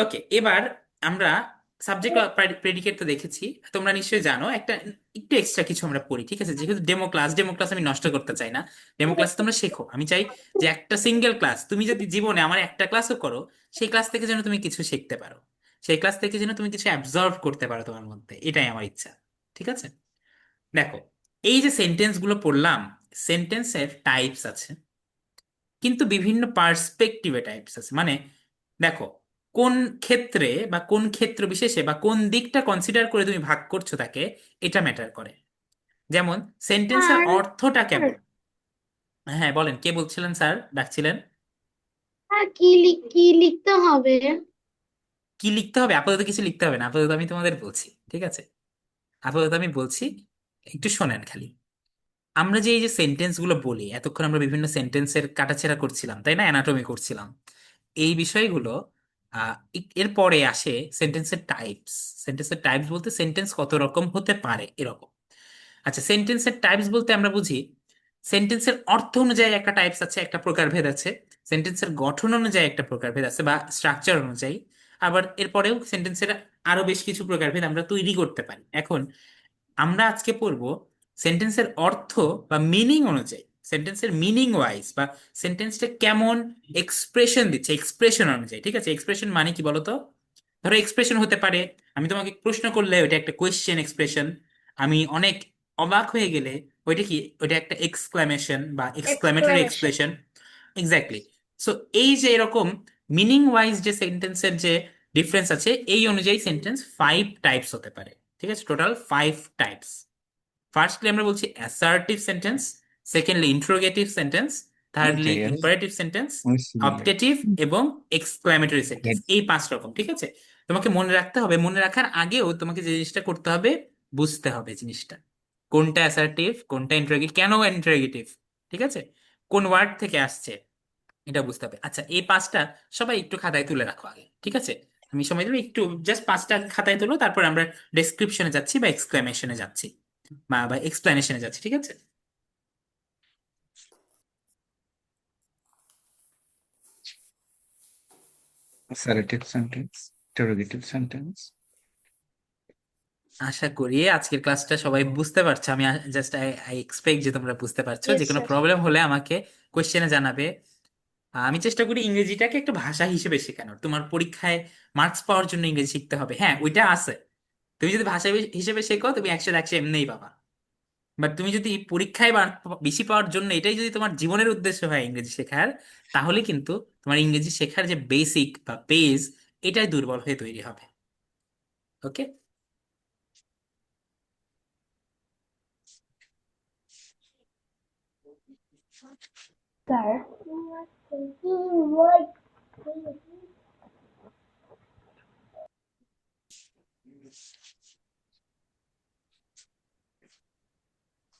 ওকে, এবার আমরা সাবজেক্ট প্রেডিকেট তো দেখেছি, তোমরা নিশ্চয়ই জানো একটা একটু এক্সট্রা কিছু আমরা পড়ি, ঠিক আছে। যেহেতু ডেমো ক্লাস আমি নষ্ট করতে চাই না, ডেমো ক্লাস তোমরা শেখো, আমি চাই যে একটা সিঙ্গেল ক্লাস তুমি যদি জীবনে আমার একটা ক্লাসও করো, সেই ক্লাস থেকে যেন তুমি কিছু শিখতে পারো, সেই ক্লাস থেকে যেন তুমি কিছু অ্যাবজর্ভ করতে পারো তোমার মধ্যে, এটাই আমার ইচ্ছা, ঠিক আছে। দেখো, এই যে সেন্টেন্স গুলো পড়লাম, সেন্টেন্সের টাইপস আছে, কিন্তু বিভিন্ন পার্সপেক্টিভে টাইপস আছে। মানে দেখো, কোন ক্ষেত্রে বা কোন ক্ষেত্র বিশেষে বা কোন দিকটা কনসিডার করে তুমি ভাগ করছো তাকে, এটা ম্যাটার করে। যেমন সেন্টেন্সের আর অর্থটা কেমন। হ্যাঁ বলেন, কে বলছিলেন? স্যার ডাকছিলেন। আর কি লিখতে হবে? কি লিখতে হবে? আপাতত কিছু লিখতে হবে না, আপাতত আমি তোমাদের বলছি, ঠিক আছে। আপাতত আমি বলছি, একটু শোনেন খালি। আমরা যে এই যে সেন্টেন্স গুলো বলি, এতক্ষণ আমরা বিভিন্ন সেন্টেন্সের কাটাছেঁড়া করছিলাম, তাই না, অ্যানাটমি করছিলাম, এই বিষয়গুলো এর পরে আসে সেন্টেন্সের টাইপস। সেন্টেন্সের টাইপস বলতে সেন্টেন্স কত রকম হতে পারে, এরকম। আচ্ছা, সেন্টেন্সের টাইপস বলতে আমরা বুঝি সেন্টেন্সের অর্থ অনুযায়ী একটা টাইপস আছে, একটা প্রকারভেদ আছে। সেন্টেন্সের গঠন অনুযায়ী একটা প্রকারভেদ আছে বা স্ট্রাকচার অনুযায়ী। আবার এরপরেও সেন্টেন্সের আরো বেশ কিছু প্রকারভেদ আমরা তৈরি করতে পারি। এখন আমরা আজকে পড়বো সেন্টেন্সের অর্থ বা মিনিং অনুযায়ী, সেন্টেন্সের মিনিং ওয়াইজ, বা সেন্টেন্সটা কেমন এক্সপ্রেশন দিচ্ছে এক্সপ্রেশন অনুযায়ী, ঠিক আছে। এক্সপ্রেশন মানে কি বলতো? ধরো এক্সপ্রেশন হতে পারে, আমি তোমাকে প্রশ্ন করলে ওইটা একটা কোয়েশ্চেন এক্সপ্রেশন, আমি অনেক অবাক হয়ে গেলে ওইটা কি, ওইটা একটা এক্সক্লামেশন বা exclamatory exclamation. Expression. Exactly. So এই যে এরকম মিনিং ওয়াইজ যে সেন্টেন্সের যে ডিফারেন্স আছে, এই অনুযায়ী সেন্টেন্স 5 টাইপস হতে পারে, ঠিক আছে। Total 5 types. ফার্স্টলি আমরা বলছি assertive sentence, secondly interrogative sentence, thirdly imperative sentence, objective এবং এক্সক্লামেটরি সেন্টেন্স। এই 5 রকম, ঠিক আছে। তোমাকে মনে রাখতে হবে, মনে রাখার আগেও তোমাকে যে জিনিসটা করতে হবে, বুঝতে হবে জিনিসটা কোনটা অ্যাসার্টিভ, কোনটা ইন্টারোগেটিভ, কেন ইন্টারোগেটিভ, ঠিক আছে, কোন ওয়ার্ড থেকে আসছে, এটা বুঝতে হবে। আচ্ছা, এই 5টা সবাই একটু খাতায় তুলে রাখো আগে, ঠিক আছে। আমি সময় দেবো, একটু জাস্ট 5টা খাতায় তুলো, তারপর আমরা ডেসক্রিপশনে যাচ্ছি বা এক্সক্লামেশনে যাচ্ছি বা এক্সপ্লেনেশনে যাচ্ছি, ঠিক আছে। Assertive sentence, interrogative sentence. আশা করি আজকের ক্লাসটা সবাই বুঝতে পারছো। আমি জাস্ট আই এক্সপেক্ট যে তোমরা বুঝতে পারছো। যে Yes, কোনো sir. প্রবলেম হলে আমাকে কোশ্চেনে জানাবে। আমি চেষ্টা করি ইংরেজিটাকে একটা ভাষা হিসেবে শেখানোর। তোমার পরীক্ষায় মার্কস পাওয়ার জন্য ইংরেজি শিখতে হবে, হ্যাঁ ওইটা আছে। তুমি যদি ভাষা হিসেবে শেখো তুমি 100-100 এমনিই পাবা। বাট তুমি যদি পরীক্ষায় বেশি পাওয়ার জন্য এটাই যদি তোমার জীবনের উদ্দেশ্য হয় ইংরেজি শেখার, তাহলে কিন্তু তোমার ইংরেজি শেখার যে বেসিক বা বেস, এটাই দুর্বল হয়ে তৈরি হবে। ওকে, স্যার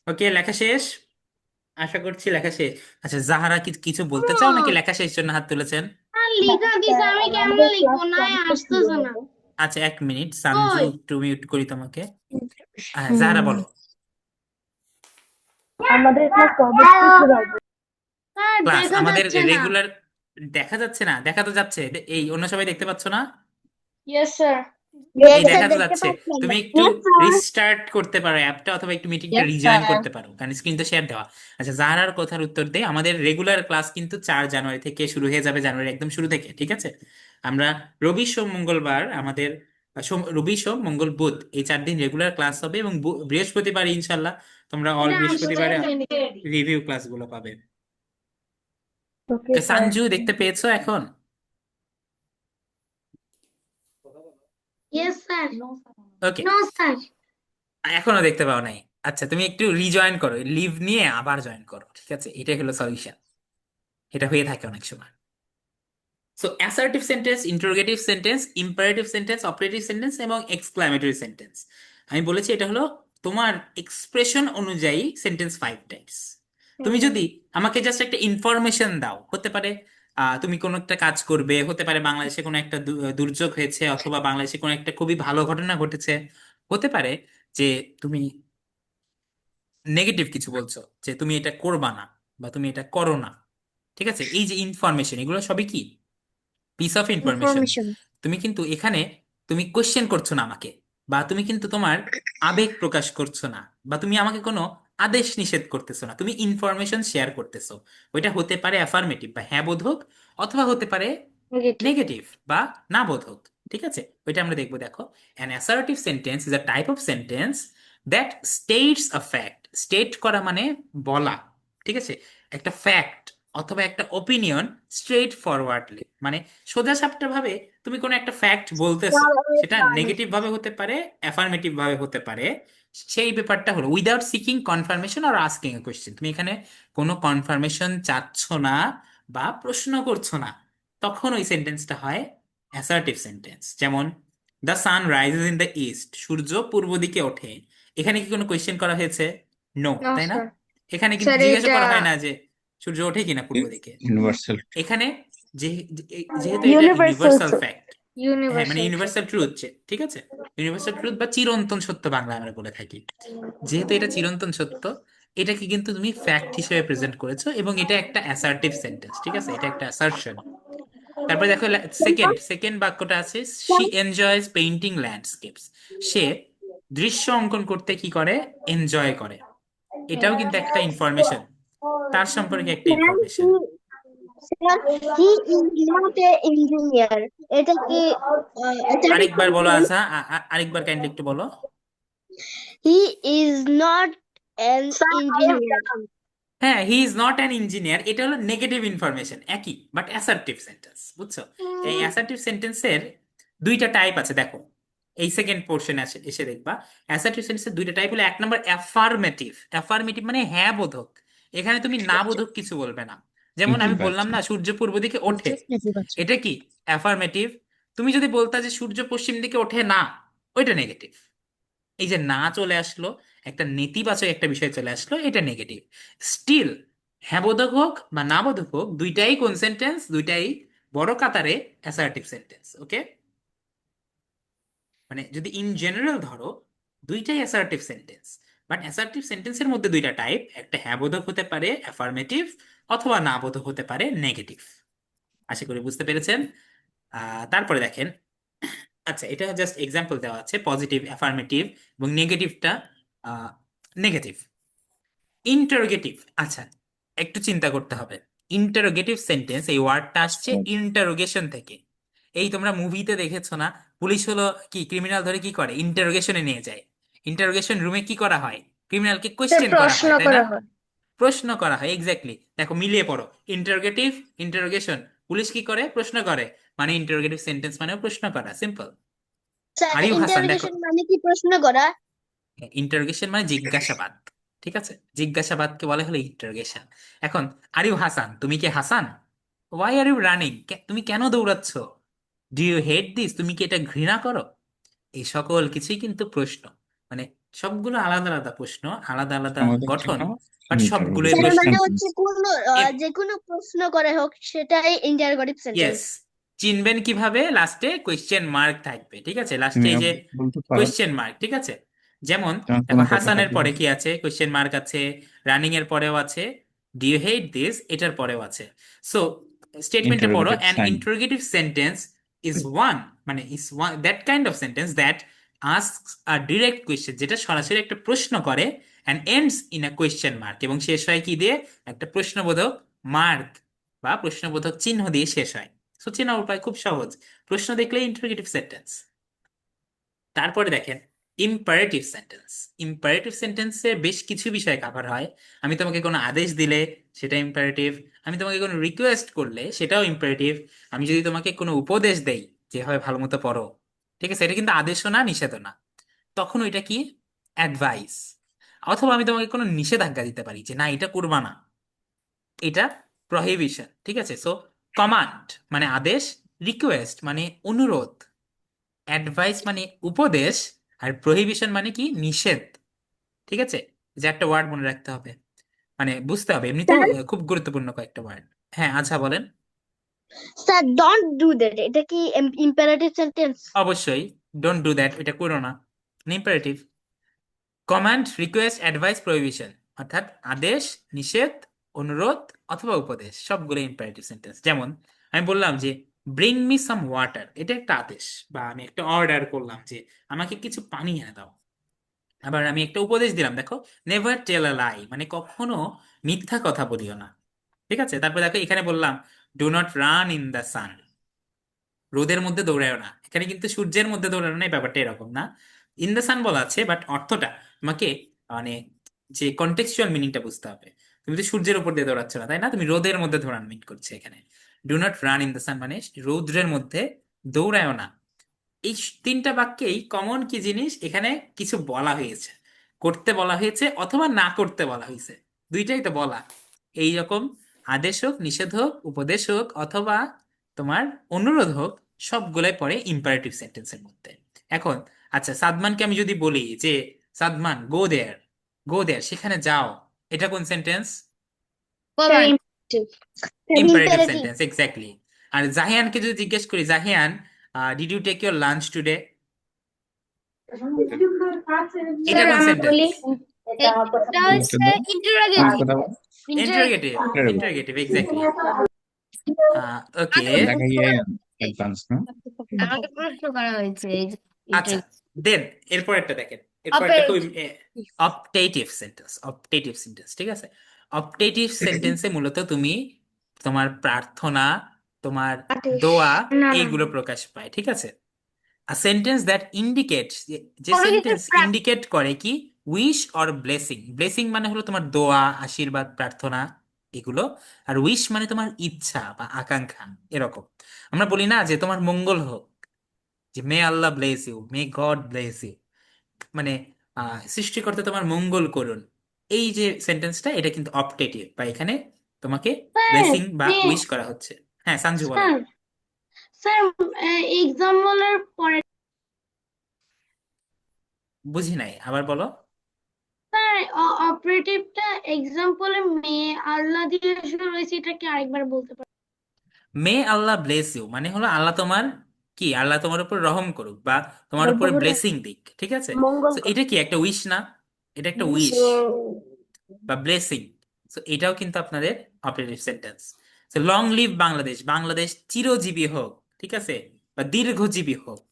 ওকে, লেখা শেষ? আশা করছি লেখা শেষ। আচ্ছা, জাহারা কিছু বলতে চাও নাকি লেখা শেষ জন্য হাত তুলেছেন? আর না লিখা দিছে, স্যার আমি আমাদের কেমনে লিখবো? ক্লাস নাই কমপ্লিট শুরু আসতেছে না। হবে আচ্ছা, 1 মিনিট, সানজু ওই একটু মিউট করি তোমাকে। জাহারা বলো। আমাদের ক্লাস কবে থেকে শুরু হবে স্যার ক্লাস দেখা আমাদের যাচ্ছে না। রেগুলার। দেখা যাচ্ছে না? দেখা তো যাচ্ছে। এই অন্য সবাই দেখতে পাচ্ছ না? Yes, sir. এই Yes, sir, দেখা তো দেখতে যাচ্ছে। পাচ্ছি তুমি আমরা। একটু রিস্টার্ট করতে পারো অ্যাপটা, অথবা একটু মিটিংটা রিজয়েন করতে পারো, কারণ স্ক্রিন তো শেয়ার দেওয়া। আচ্ছা, জাহারার কথার উত্তর দেই। আমাদের রেগুলার ক্লাস কিন্তু 4 জানুয়ারি থেকে শুরু হয়ে যাবে, জানুয়ারি একদম শুরু থেকে, ঠিক আছে? আমরা রবি সোম মঙ্গলবার আমাদের রবি সোম মঙ্গল বুধ এই 4 দিন রেগুলার ক্লাস হবে, এবং বৃহস্পতিবার ইনশাল্লাহ তোমরা অল এটা বৃহস্পতিবারে আসছে। রিভিউ ক্লাসগুলো পাবে। ওকে স্যার সানজু দেখতে পেয়েছো এখন? Yes sir. Okay, no sir. এখনো দেখতে পাও নাই। আচ্ছা, তুমি একটু রিজয়েন করো, লিভ নিয়ে আবার জয়েন করো, ঠিক আছে? এটাই হলো সলিউশন। এটা হয়ে থাকে অনেক সময়। So assertive sentence, interrogative sentence, imperative sentence, operative sentence এবং এক্সক্লামেটরি সেন্টেন্স। আমি বলেছি এটা হলো তোমার এক্সপ্রেশন অনুযায়ী সেন্টেন্স 5 টাইপস। তুমি যদি আমাকে জাস্ট একটা ইনফরমেশন দাও, হতে পারে তুমি কোনো একটা কাজ করবে, হতে পারে বাংলাদেশে কোনো একটা দুর্যোগ হয়েছে, অথবা বাংলাদেশে কোনো একটা খুবই ভালো ঘটনা ঘটেছে, হতে পারে যে তুমি নেগেটিভ কিছু বলছো, যে তুমি এটা করবা না বা তুমি এটা করো না, ঠিক আছে? এই যে ইনফরমেশন, এগুলো সবই কি পিস অফ ইনফরমেশন। Information. তুমি কিন্তু এখানে তুমি কোশ্চেন করছো না আমাকে, বা তুমি কিন্তু তোমার আবেগ প্রকাশ করছো না, বা তুমি আমাকে কোনো আদেশ নিষেধ করতেছো না, তুমি ইনফরমেশন শেয়ার করতেছো। ওইটা হতে পারে অ্যাফার্মেটিভ বা হ্যাঁ বোধক, অথবা হতে পারে Negative. নেগেটিভ বা না বোধক, ঠিক আছে? ওইটা আমরা দেখবো। দেখো, an assertive sentence is a type of sentence that states a fact. State করা মানে বলা, ঠিক আছে? একটা ফ্যাক্ট অথবা একটা ওপিনিয়ন স্ট্রেট ফরওয়ার্ডলি, মানে সোজাসাপটা ভাবে তুমি কোনো একটা ফ্যাক্ট বলতেছো, সেটা নেগেটিভ ভাবে হতে পারে, অ্যাফার্মেটিভ ভাবে হতে পারে। সেই ব্যাপারটা হলো without seeking confirmation R asking a question. তুমি এখানে কোনো কনফার্মেশন চাচ্ছ না বা প্রশ্ন করছো না, তখন ওই সেন্টেন্সটা হয় অ্যাসার্টিভ সেন্টেন্স। যেমন the sun rises in the east, সূর্য পূর্ব দিকে ওঠে। এখানে কি কোনো কোয়েশ্চেন করা হয়েছে? নো, No, তাই না? sir. এখানে কিন্তু Sir, জিজ্ঞাসা এটা করা হয় না যে সূর্য ওঠে কিনা পূর্ব দিকে। Universal. এখানে যেহেতু এটা ইউনিভার্সাল ইউনিভার্সাল ফ্যাক্ট, হ্যাঁ মানে universal. ইউনিভার্সাল ট্রুথ, ঠিক আছে? ইউনিভার্সাল ট্রুথ বা চিরন্তন সত্য বাংলা আমরা বলে থাকি। যেহেতু এটা চিরন্তন সত্য, এটাকে কিন্তু তুমি ফ্যাক্ট হিসেবে প্রেজেন্ট করেছো, এবং এটা একটা অ্যাসার্টিভ সেন্টেন্স, ঠিক আছে? এটা একটা অ্যাসার্শন। তারপরে দেখো সেকেন্ড সেকেন্ড বাক্যটা আছে, শি এনজয়স পেইন্টিং ল্যান্ডস্কেপস। সে দৃশ্য অঙ্কন করতে কি করে? এনজয় করে। এটাও কিন্তু একটা ইনফরমেশন, তার সম্পর্কে একটা information. Sir, he is not a engineer. এটা কি এটা আরেকবার বলো আজহা, আরেকবার কাইন্ডলি একটু বলো। he is not an engineer. হ্যাঁ, he is not an engineer, এটা হলো নেগেটিভ ইনফরমেশন, একই বাট অ্যাসার্টিভ সেন্টেন্স, বুঝছো? এই অ্যাসার্টিভ সেন্টেন্সের 2টা টাইপ আছে। দেখো, এই সেকেন্ড পোর্শন এসে দেখবা অ্যাসার্টিভ সেন্টেন্সের 2টা টাইপ হলো, 1 নম্বর অ্যাফার্মেটিভ। অ্যাফার্মেটিভ মানে হ্যাঁ বোধক। এখানে তুমি না বোধক কিছু বলবে না। যেমন আমি বললাম ইতিবাচক। না সূর্য পূর্ব দিকে ওঠে, এটা কি অ্যাফার্মেটিভ। তুমি যদি বলতা যে সূর্য পশ্চিম দিকে ওঠে না, ওইটা নেগেটিভ। এই যে না চলে আসলো, একটা নেতিবাচক একটা বিষয় চলে আসলো, এটা নেগেটিভ। স্টিল হ্যাঁ বোধক হোক বা না বোধক হোক, দুইটাই কোন সেন্টেন্স? দুইটাই বড় কাতারে অ্যাসার্টিভ সেন্টেন্স। ওকে, মানে যদি ইন জেনারেল ধরো, দুইটাই অ্যাসার্টিভ সেন্টেন্স। বাট অ্যাসার্টিভ সেন্টেন্সের মধ্যে 2টা টাইপ, একটা হ্যাঁ বোধক হতে পারে অ্যাফার্মেটিভ, অথবা না বোধক হতে পারে নেগেটিভ। আশা করি বুঝতে পেরেছেন। তারপরে দেখেন, আচ্ছা এটা জাস্ট এক্সাম্পল দেওয়া আছে, পজিটিভ, অ্যাফার্মেটিভ এবং নেগেটিভটা নেগেটিভ। ইন্টারোগেটিভ, আচ্ছা একটু চিন্তা করতে হবে। ইন্টারোগেটিভ সেন্টেন্স, এই ওয়ার্ডটা আসছে ইন্টারোগেশন থেকে। এই তোমরা মুভিতে দেখেছো না, পুলিশ হলো কি ক্রিমিনাল ধরে কি করে, ইন্টারোগেশনে নিয়ে যায়। ইন্টারোগেশন রুমে কি করা হয়, ক্রিমিনালকে স্যার কোয়েশ্চেন করা প্রশ্ন হয়, তাই না? করা হয়। প্রশ্ন করা হয়, এক্স্যাক্টলি। দেখো মিলিয়ে পড়ো, ইন্টারোগেটিভ, ইন্টারোগেশন, পুলিশ কি করে, প্রশ্ন করে, মানে ইন্টারোগেটিভ সেন্টেন্স মানেও প্রশ্ন করা, সিম্পল। স্যার আরিফ হাসান দেখো, ইন্টারোগেশন মানে কি প্রশ্ন করা? ইন্টারোগেশন মানে জিজ্ঞাসাবাদ, ঠিক আছে, জিজ্ঞাসাবাদকে বলা হলো ইন্টারোগেশন। এখন আরিফ হাসান, তুমি কি Hasan? Why are you running, তুমি কেন দৌড়াচ্ছ? ডু ইউ হেট দিস, তুমি কি এটা ঘৃণা করো? এই সকল কিছুই কিন্তু প্রশ্ন, মানে সবগুলো আলাদা আলাদা প্রশ্ন, আলাদা আলাদা আমাদের গঠন, জন্য বাট সবগুলোই স্যার interrogative প্রশ্ন। মানে হচ্ছে sentence কোন যে কোনো প্রশ্ন করে হোক সেটাই ইন্টারোগেটিভ সেন্টেন্স। ইয়েস, চিনবেন কিভাবে, লাস্টে কোয়েশ্চেন মার্ক থাকবে, ঠিক আছে, লাস্টে তুমি এই যে বলতে পারো, কোয়েশ্চেন মার্ক, ঠিক আছে। যেমন যেমন দেখো কোনো কথা হাসানের থাকলে পরে কি আছে, কোয়েশ্চেন মার্ক আছে, রানিং এর পরেও আছে, ডু ইউ হেট দিস এটার পরেও আছে। সো স্টেটমেন্টে পড়ো, interrogative an sign. Interrogative sentence is one, মানে is one that kind of sentence that asks a direct question, যেটা সরাসরি একটা প্রশ্ন করে, and ends in a question mark, এবং শেষ হয় কি দিয়ে, একটা প্রশ্নবোধক মার্ক বা প্রশ্নবোধক চিহ্ন দিয়ে শেষ হয়। সো চেনার উপায় খুব সহজ, প্রশ্ন দেখলে ইন্টারোগেটিভ সেন্টেন্স। তারপরে দেখেন ইম্পারেটিভ সেন্টেন্স। ইম্পারেটিভ সেন্টেন্সে বেশ কিছু বিষয় কভার হয়। আমি তোমাকে কোনো আদেশ দিলে সেটা ইম্পারেটিভ, আমি তোমাকে কোনো রিকোয়েস্ট করলে সেটাও ইম্পারেটিভ, আমি যদি তোমাকে কোনো উপদেশ দেই যে হয় ভালো মতো পড়ো, ঠিক আছে, এটা কিন্তু আদেশও না নিষেধও না, তখন ওইটা কি, অ্যাডভাইস। অথবা আমি তোমাকে কোনো নিষেধাজ্ঞা দিতে পারি যে না এটা করবা না, এটা প্রহিবিশন, ঠিক আছে। সো কমান্ড মানে আদেশ, রিকোয়েস্ট মানে অনুরোধ, অ্যাডভাইস মানে উপদেশ, আর প্রহিবিশন মানে কি, নিষেধ, ঠিক আছে। যে একটা ওয়ার্ড মনে রাখতে হবে, মানে বুঝতে হবে, এমনিতেও স্যার খুব গুরুত্বপূর্ণ কয়েকটা ওয়ার্ড। হ্যাঁ আচ্ছা বলেন। স্যার ডোন্ট ডু দ্যাট এটা কি ইম্পারেটিভ সেন্টেন্স? অবশ্যই, ডোন্ট ডু দ্যাট এটা করো না, imperative. Command, request, advice, prohibition, অর্থাৎ আদেশ, নিষেধ, অনুরোধ অথবা উপদেশ, সবগুলো ইম্পারেটিভ সেন্টেন্স। যেমন আমি বললাম যে ব্রিং মি সাম ওয়াটার, এটা একটা আদেশ, বা আমি একটা অর্ডার করলাম যে আমাকে কিছু পানি এনে দাও। আবার আমি একটা উপদেশ দিলাম, দেখো নেভার টেল আ লাই, মানে কখনো মিথ্যা কথা বলিও না, ঠিক আছে। তারপর দেখো এখানে বললাম do not run in the সান, রোদের মধ্যে দৌড়ায়ও না, এখানে কিন্তু সূর্যের মধ্যে দৌড়ানো না, এই ব্যাপারটা এরকম না। ইন দ্য সান বলা আছে, বাট অর্থটা তোমাকে, মানে যে কন্টেক্সচুয়াল মিনিংটা বুঝতে হবে। তুমি তো সূর্যের উপর দিয়ে দৌড়াচ্ছ না, তাই না, তুমি রোদের মধ্যে দৌড়ান মিন করছে এখানে। Do not run in the সান মানে রৌদ্রের মধ্যে দৌড়ায়ও না। এই তিনটা বাক্যেই কমন কি জিনিস, এখানে কিছু বলা হয়েছে, করতে বলা হয়েছে অথবা না করতে বলা হয়েছে, দুইটাই তো বলা। এই রকম আদেশ হোক, নিষেধ হোক, উপদেশ হোক অথবা তোমার অনুরোধ হোক, সবগুলাই পড়ে ইম্পারেটিভ সেন্টেন্সের মধ্যে। এখন আচ্ছা, সাদমানকে আমি যদি বলি যে সাদমান গো দেয়ার, গো দেয়ার সেখানে যাও, এটা কোন sentence? Sir imperative. Imperative imperative. Sentence, exactly. আর জাহিয়ানকে যদি জিজ্ঞেস করি, Jahiyan did you take your lunch today, এটা স্যার কোন আমি বলি, সেন্টেন্স? এটা হচ্ছে কোন ইন্টারোগেটিভ। কথা বল? Interrogative, Interrogative. Interrogative, exactly. Okay, লেখা অ্যাডভান্স না? আমাকে প্রশ্ন করা হয়েছে এই যে আচ্ছা দেন এরপর একটা দেখেন, এরপর একটা অপারেটিভ। খুব অপটেটিভ সেন্টেন্স, অপটেটিভ সেন্টেন্স, ঠিক আছে। অপটেটিভ সেন্টেন্সে মূলত তুমি তোমার প্রার্থনা, তোমার আদেশ। দোয়া, না না এইগুলো প্রকাশ পায়, ঠিক আছে। A sentence that indicates, যে কোনো কিছু সেন্টেন্স ইন্ডিকেট করে কি, উইশ অর ব্লেসিং। ব্লেসিং মানে হলো তোমার দোয়া, আশীর্বাদ, প্রার্থনা এগুলো, আর উইশ মানে তোমার ইচ্ছা বা আকাঙ্ক্ষা, এরকম। আমরা বলি না যে তোমার মঙ্গল হোক, যে may Allah bless you, may God bless you, মানে সৃষ্টিকর্তা তোমার মঙ্গল করুন। এই যে সেন্টেন্সটা, এটা কিন্তু অপটেটিভ, বা এখানে তোমাকে স্যার ব্লেসিং বা যে উইশ করা হচ্ছে। হ্যাঁ সঞ্জু বলেন। স্যার স্যার এক্সাম্পলের পরে বুঝি নাই, আবার বলো। স্যার অপারেটিভটা এক্সাম্পলে মেয়ে আল্লাহ দিয়ে শুরু হয়েছে, এটা কি আরেকবার বলতে পারেন? মে আল্লাহ ব্লেস ইউ মানে হলো আল্লাহ তোমার কি, আল্লাহ তোমার উপর রহম করুক বা তোমার উপরে ব্লেসিং দিক, ঠিক আছে। মঙ্গল তো এটা কি একটা উইশ না, এটা একটা উইশ বা ব্লেসিং। তো এটাও কিন্তু আপনাদের operative sentence. Long live Bangladesh, Bangladesh চিরজীবী হোক, ঠিক আছে, বা দীর্ঘজীবী হোক।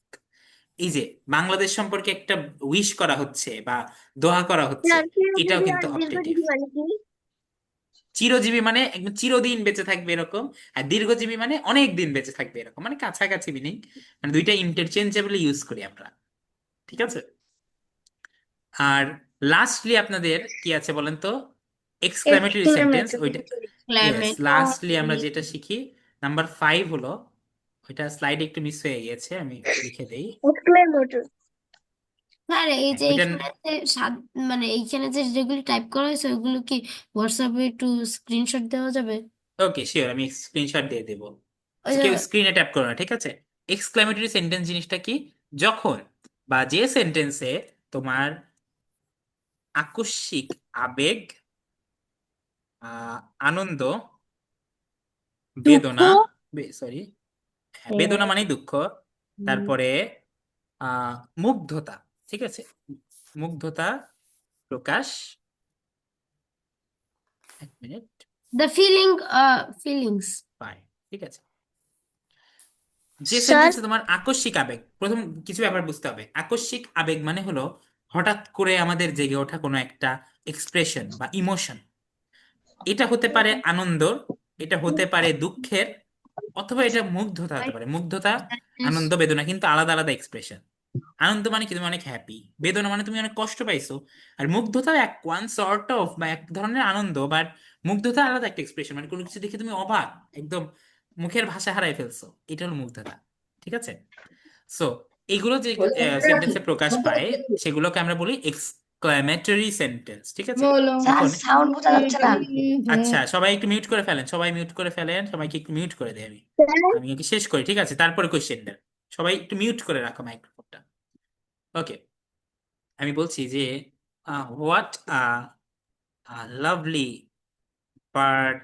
এই যে বাংলাদেশ সম্পর্কে একটা উইশ করা হচ্ছে বা দোয়া করা হচ্ছে, স্যার এটাও চিরজীবী কিন্তু আর অপটেটিভ। দীর্ঘজীবী মানে কি? চিরজীবী মানে একদম চিরদিন বেঁচে থাকবে এরকম, আর দীর্ঘজীবী মানে অনেক দিন বেঁচে থাকবে এরকম, মানে কাছাকাছি মিনিং, মানে দুইটা ইন্টারচেঞ্জেবলি ইউজ করি আমরা। ঠিক আছে। আর লাস্টলি আপনাদের কি আছে বলেন তো, এক্সক্লেমেটরি সেন্টেন্স, Exclamatory. ওইটা ইয়েস, লাস্টলি আমরা Exclamatory। যেটা শিখি নাম্বার 5 হলো, ওইটা স্লাইডে একটু মিস হয়ে গিয়েছে, আমি লিখে দেই। Exclamatory. স্যার এই হ্যাঁ, যে ওইটা এইখানে যে মানে এইখানে যে যেগুলি টাইপ করা হয়েছে ওইগুলো কি হোয়াটসঅ্যাপে একটু স্ক্রিনশট দেওয়া যাবে? ওকে শিওর, আমি স্ক্রিনশট দিয়ে দেবো। ওই So, যে কেউ স্ক্রিনে ট্যাপ করো না, ঠিক আছে। এক্সক্লেমেটরি সেন্টেন্স জিনিসটা কি, যখন বা যে সেন্টেন্সে তোমার আকস্মিক আবেগ, আনন্দ, দুঃখ, বেদনা, সরি, বেদনা মানে দুঃখ, তারপরে মুগ্ধতা, ঠিক আছে, মুগ্ধতা প্রকাশ, এক মিনিট, দ্য ফিলিংস। পায়, ঠিক আছে। যে স্যার সেন্টেন্সে তোমার আকস্মিক আবেগ, প্রথম কিছু ব্যাপার বুঝতে হবে, আকস্মিক আবেগ মানে হলো হঠাৎ করে আমাদের জেগে ওঠা কোনো একটা এক্সপ্রেশন বা ইমোশন। এটা হতে পারে আনন্দ, এটা হতে পারে দুঃখের, অথবা এটা মুগ্ধতা হতে পারে। মুগ্ধতা, আনন্দ, বেদনা কিন্তু আলাদা আলাদা এক্সপ্রেশন। আনন্দ মানে কি, তুমি অনেক হ্যাপি, বেদনা মানে তুমি অনেক কষ্ট পাইছো, আর মুগ্ধতা এক ওয়ান সর্ট অফ বা এক ধরনের আনন্দ, বাট মুগ্ধতা আলাদা একটা এক্সপ্রেশন, মানে কোনো কিছু দেখে তুমি অবাক, একদম মুখের ভাষা হারাই ফেলছো, এটা হলো মুগ্ধতা। ঠিক আছে। সো এইগুলো যে সেন্টেন্সে প্রকাশ পায় সেগুলোকে আমরা বলি এক্সক্লামেটরি সেন্টেন্স। ঠিক আছে। এখন সাউন্ড বোঝা যাচ্ছে না। আচ্ছা, সবাই একটু মিউট করে ফেলেন, সবাই মিউট করে ফেলেন, সবাইকে একটু মিউট করে দেয় আমি, আমি আগে শেষ করি, ঠিক আছে, তারপরে কোশ্চেনটা। সবাই একটু মিউট করে রাখো মাইক্রোফোনটা। ওকে, আমি বলছি যে what lovely bird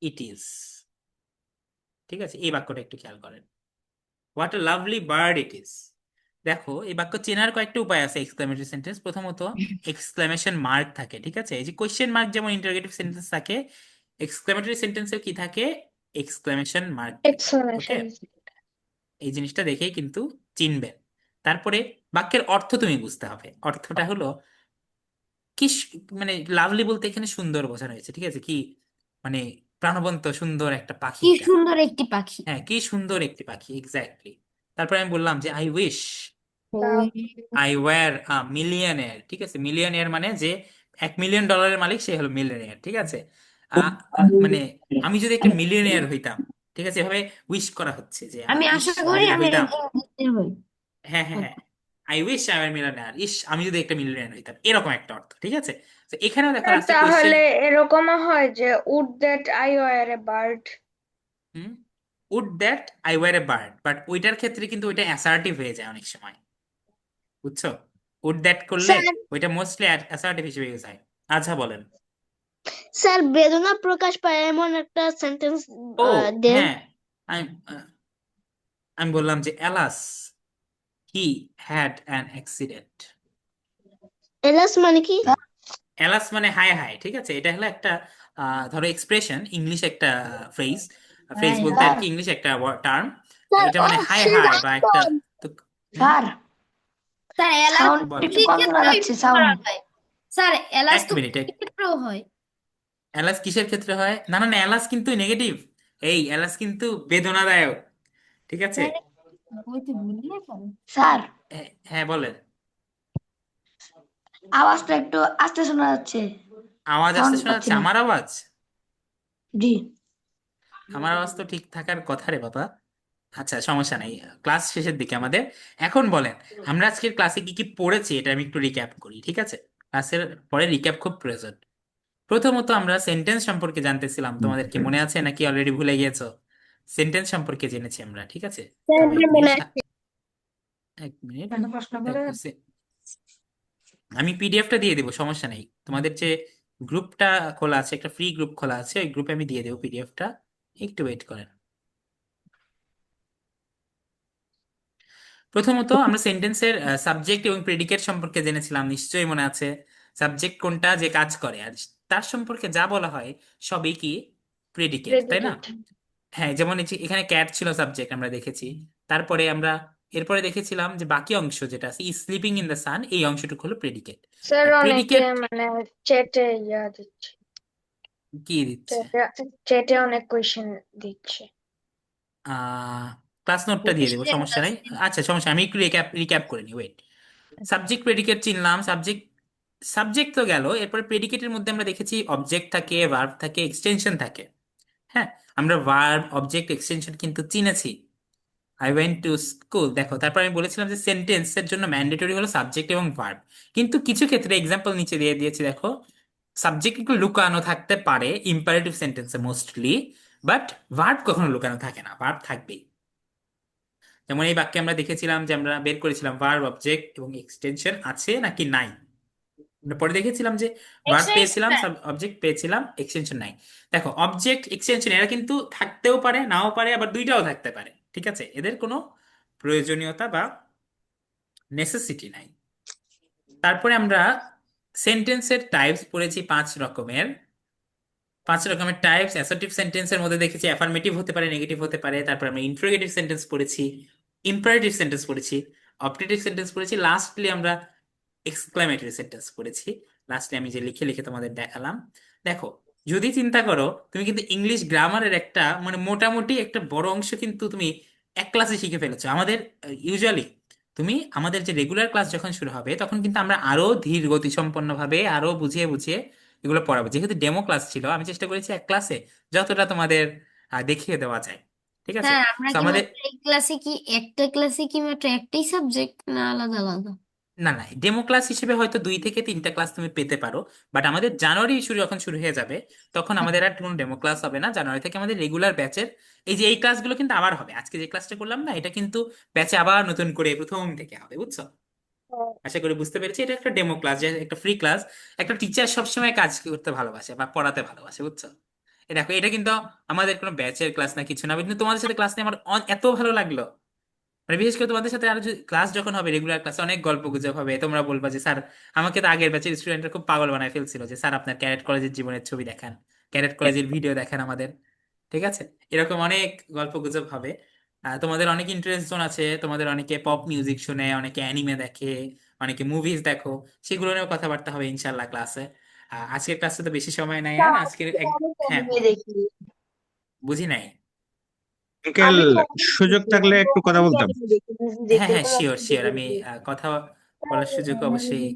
it is. ঠিক আছে, এই বাক্যটা একটু খেয়াল করেন, what a lovely bird it is. দেখো, এই বাক্য চেনার কয়েকটা উপায় আছে এক্সক্লেমেটরি সেন্টেন্স। প্রথমত এক্সক্লেমেশন মার্ক থাকে, ঠিক আছে, এই যে কোশ্চেন মার্ক যেমন ইন্টারোগেটিভ সেন্টেন্স থাকে, এক্সক্লেমেটরি সেন্টেন্সেও কি থাকে, এক্সক্লেমেশন মার্ক থাকে। ওকে, Exclamation. এই জিনিসটা দেখেই কিন্তু চিনবেন। তারপরে বাক্যের অর্থ তুমি বুঝতে হবে, অর্থটা হলো কি, মানে লাভলি বলতে এখানে সুন্দর বোঝানো হয়েছে, ঠিক আছে, কি মানে প্রাণবন্ত সুন্দর একটা পাখি কি এটা। সুন্দর একটি পাখি। হ্যাঁ, কি সুন্দর একটি পাখি, এক্স্যাক্টলি। তারপরে আমি বললাম যে I wish I were a millionaire. ঠিক আছে, মিলিয়নেয়ার মানে যে $1 মিলিয়ন মালিক, সে হলো মিলিয়নেয়ার। ঠিক আছে। মানে আমি যদি একটা মিলিয়নেয়ার হইতাম, ঠিক আছে, এভাবে উইশ করা হচ্ছে যে আমি ইস আশা আমি করি যদি আমি হইতাম। একজন হই। হ্যাঁ হ্যাঁ হ্যাঁ, I wish I were millionaire, ইস আমি যদি একটা মিলিয়নেয়ার হইতাম, এরকম একটা অর্থ। ঠিক আছে। তো এখানেও দেখো স্যার লাস্টে কোশ্চেন। তাহলে এরকমও হয় যে would that I were a bird. Hmm, would that I were a bird, but ওইটার ক্ষেত্রে কিন্তু ওইটা অ্যাসার্টিভ হয়ে যায় অনেক সময়, বুঝছো। উড দ্যাট করলে স্যার ওইটা মোস্টলি অ্যাসার্টিভ হিসেবে ইউজ হয়। আচ্ছা বলেন। স্যার বেদনা প্রকাশ পায় এমন একটা সেন্টেন্স ও দেন। হ্যাঁ, আমি আমি বললাম যে alas he had an accident. Alas মানে কি? অ্যালাস মানে হায় হায়। ঠিক আছে, এটা হলো একটা ধরো এক্সপ্রেশন, ইংলিশ একটা ফ্রেজ, ফ্রেজ বলতে আর কি, ইংলিশ একটা টার্ম। স্যার এটা ও মানে হায় সে হায় বা একটা, রাখতাম। তো স্যার স্যার বল। একটু কম শোনা যাচ্ছে সাউন্ড। স্যার এলাচ এক তো মিনিট, কুকির ক্ষেত্রেও হয়। অ্যালাস কিসের ক্ষেত্রে হয়? না না না, অ্যালাস কিন্তু নেগেটিভ, এই অ্যালাস কিন্তু বেদনাদায়ক। ঠিক আছে। বইতে ভুলে গেছেন? স্যার হ্যাঁ বলেন। আওয়াজটা একটু আস্তে শোনা যাচ্ছে, আওয়াজ আসতে সাউন্ড শোনা পাচ্ছি যাচ্ছে? না। আমার আওয়াজ? জি আমার আওয়াজ তো ঠিক থাকার কথা রে বাবা। আচ্ছা, সমস্যা নেই, ক্লাস শেষের দিকে আমাদের। এখন বলেন, আমরা আজকের ক্লাসে কি কি পড়েছি এটা আমি একটু রিক্যাপ করি, ঠিক আছে। ক্লাসের পরে রিক্যাপ খুব প্রয়োজন। প্রথমত আমরা সেন্টেন্স সম্পর্কে জানতেছিলাম, তোমাদের কি মনে আছে নাকি অলরেডি ভুলে গিয়েছো? সেন্টেন্স সম্পর্কে জেনেছি আমরা, ঠিক আছে। স্যার এক আমার মনে মিনিট, আছে। এক মিনিট, কেন প্রশ্ন করে? দেখো আমি পিডিএফটা দিয়ে দেবো, সমস্যা নেই। তোমাদের যে গ্রুপটা খোলা আছে, একটা ফ্রি গ্রুপ খোলা আছে, ওই গ্রুপে আমি দিয়ে দেবো পিডিএফটা, একটু ওয়েট করেন। প্রথমত আমরা সেন্টেন্সের সাবজেক্ট এবং প্রেডিকেট সম্পর্কে জেনেছিলাম, নিশ্চয়ই মনে আছে। সাবজেক্ট কোনটা, যে কাজ করে, আর তার সম্পর্কে যা বলা হয় সবই কি প্রেডিকেট, তাই না? Predicate. হ্যাঁ, যেমন এই যে এখানে ক্যাট ছিল সাবজেক্ট আমরা দেখেছি। তারপরে আমরা এরপরে দেখেছিলাম যে বাকি অংশ যেটা আছে স্লিপিং ইন দ্য সান, এই অংশটুকু হলো প্রেডিকেট। স্যার আর অনেকে প্রেডিকেট মানে চ্যাটে দিচ্ছে, কি দিচ্ছে? চ্যাটে অনেক কোয়েশ্চেন দিচ্ছে। ক্লাস নোটটা দিয়ে দেবো, স্টুডেন্ট সমস্যা নাই। আছে। আচ্ছা, সমস্যা আমি একটু রিক্যাপ করে নিই, ওয়েট। সাবজেক্ট প্রেডিকেট চিনলাম, সাবজেক্ট সাবজেক্ট তো গেল। এরপরে প্রেডিকেটের মধ্যে আমরা দেখেছি অবজেক্ট থাকে, ভার্ব থাকে, এক্সটেনশন থাকে। হ্যাঁ, আমরা ভার্ব, অবজেক্ট, এক্সটেনশন কিন্তু চিনেছি। আই ওয়েন্ট টু স্কুল, দেখো। তারপর আমি বলেছিলাম যে সেন্টেন্সের জন্য ম্যান্ডেটরি হলো সাবজেক্ট এবং ভার্ব। কিন্তু কিছু ক্ষেত্রে এক্সাম্পল নিচে দিয়ে দিয়েছি, দেখো। সাবজেক্ট একটু লুকানো থাকতে পারে ইম্পারেটিভ সেন্টেন্সে মোস্টলি, বাট ভার্ব কখনো লুকানো থাকে না, ভার্ব থাকবেই। যেমন এই বাক্যে আমরা দেখেছিলাম যে আমরা বের করেছিলাম ভার্ব, অবজেক্ট এবং এক্সটেনশন আছে নাকি নাই। আমরা পরে দেখেছিলাম যে ভার্ব পেয়েছিলাম, অবজেক্ট পেয়েছিলাম, এক্সটেনশন নাই। দেখো, অবজেক্ট এক্সটেনশন এরা কিন্তু থাকতেও পারে, নাও পারে, আবার দুইটাও থাকতে পারে। ঠিক আছে, এদের কোনো প্রয়োজনীয়তা বা নেসেসিটি নাই। তারপরে আমরা সেন্টেন্সের টাইপস পড়েছি 5 রকমের। 5 রকমের টাইপস অ্যাসার্টিভ সেন্টেন্সের মধ্যে দেখেছি অ্যাফার্মেটিভ হতে পারে, নেগেটিভ হতে পারে। তারপর আমরা ইন্টারোগেটিভ সেন্টেন্স পড়েছি, ইম্পারেটিভ সেন্টেন্স পড়েছি, অবজেক্টিভ সেন্টেন্স পড়েছি, লাস্টলি আমরা এক্সক্লামেটরি সেন্টেন্স পড়েছি। লাস্টলি আমি যে লিখে লিখে তোমাদের দেখালাম। দেখো, যদি চিন্তা করো, তুমি কিন্তু ইংলিশ গ্রামারের একটা মানে মোটামুটি একটা বড় অংশ কিন্তু তুমি এক ক্লাসে শিখে ফেলেছো। আমাদের ইউজুয়ালি তুমি আমাদের যে রেগুলার ক্লাস যখন শুরু হবে তখন কিন্তু আমরা আরো ধীর গতি সম্পন্ন ভাবে আরো বুঝিয়ে বুঝিয়ে এগুলো পড়াবো। যেহেতু ডেমো ক্লাস ছিল, আমি চেষ্টা করেছি এক ক্লাসে যতটা তোমাদের দেখিয়ে দেওয়া যায়। ঠিক আছে, স্যার আমরা তো কি আমাদের মাত্র এই ক্লাসে কি একটা ক্লাসে কি মাত্র একটাই সাবজেক্ট না আলাদা আলাদা? না না, ডেমো ক্লাস হিসেবে হয়তো 2 থেকে 3টা ক্লাস তুমি পেতে পারো। বাট আমাদের জানুয়ারি যখন শুরু হয়ে যাবে তখন আমাদের আর কোনো ডেমো ক্লাস হবে না। জানুয়ারি থেকে আমাদের রেগুলার ব্যাচের এই যে এই ক্লাসগুলো কিন্তু আবার হবে। আজকে যে ক্লাসটা করলাম না, এটা কিন্তু ব্যাচে আবার নতুন করে প্রথম থেকে হবে, বুঝছো? আশা করি বুঝতে পেরেছি। এটা একটা ডেমো ক্লাস, যে একটা ফ্রি ক্লাস। একটা টিচার সবসময় কাজ করতে ভালোবাসে বা পড়াতে ভালোবাসে, বুঝছো? দেখো, এটা কিন্তু আমাদের কোনো ব্যাচের ক্লাস না, কিছু না, কিন্তু তোমাদের সাথে ক্লাস নিয়ে আমার এত ভালো লাগলো। মানে বিশেষ করে তোমাদের সাথে আরো ক্লাস যখন হবে, রেগুলার ক্লাসে অনেক গল্প গুজব হবে। তোমরা বলবা যে স্যার, আমাকে তো আগের ব্যাচের স্টুডেন্টরা খুব পাগল বানায় ফেলছিল যে স্যার আপনার ক্যাডেট কলেজের জীবনের ছবি দেখান, ক্যাডেট কলেজের ভিডিও দেখান আমাদের। ঠিক আছে, এরকম অনেক গল্প গুজব হবে। তোমাদের অনেক ইন্টারেস্ট জোন আছে, তোমাদের অনেকে পপ মিউজিক শুনে, অনেকে অ্যানিমে দেখে, অনেকে মুভিজ দেখো। সেগুলো নিয়েও কথাবার্তা হবে ইনশাল্লাহ ক্লাসে। আজকের ক্লাসে তো বেশি সময় নাই আর আজকের হ্যাঁ, দেখি বুঝি নাই। আঙ্কেল, আমি সুযোগ থাকলে একটু কথা বলতাম। দেখি হ্যাঁ দেখতে হ্যাঁ, তো শিওর শিওর, আমি কথা বলার সুযোগ অবশ্যই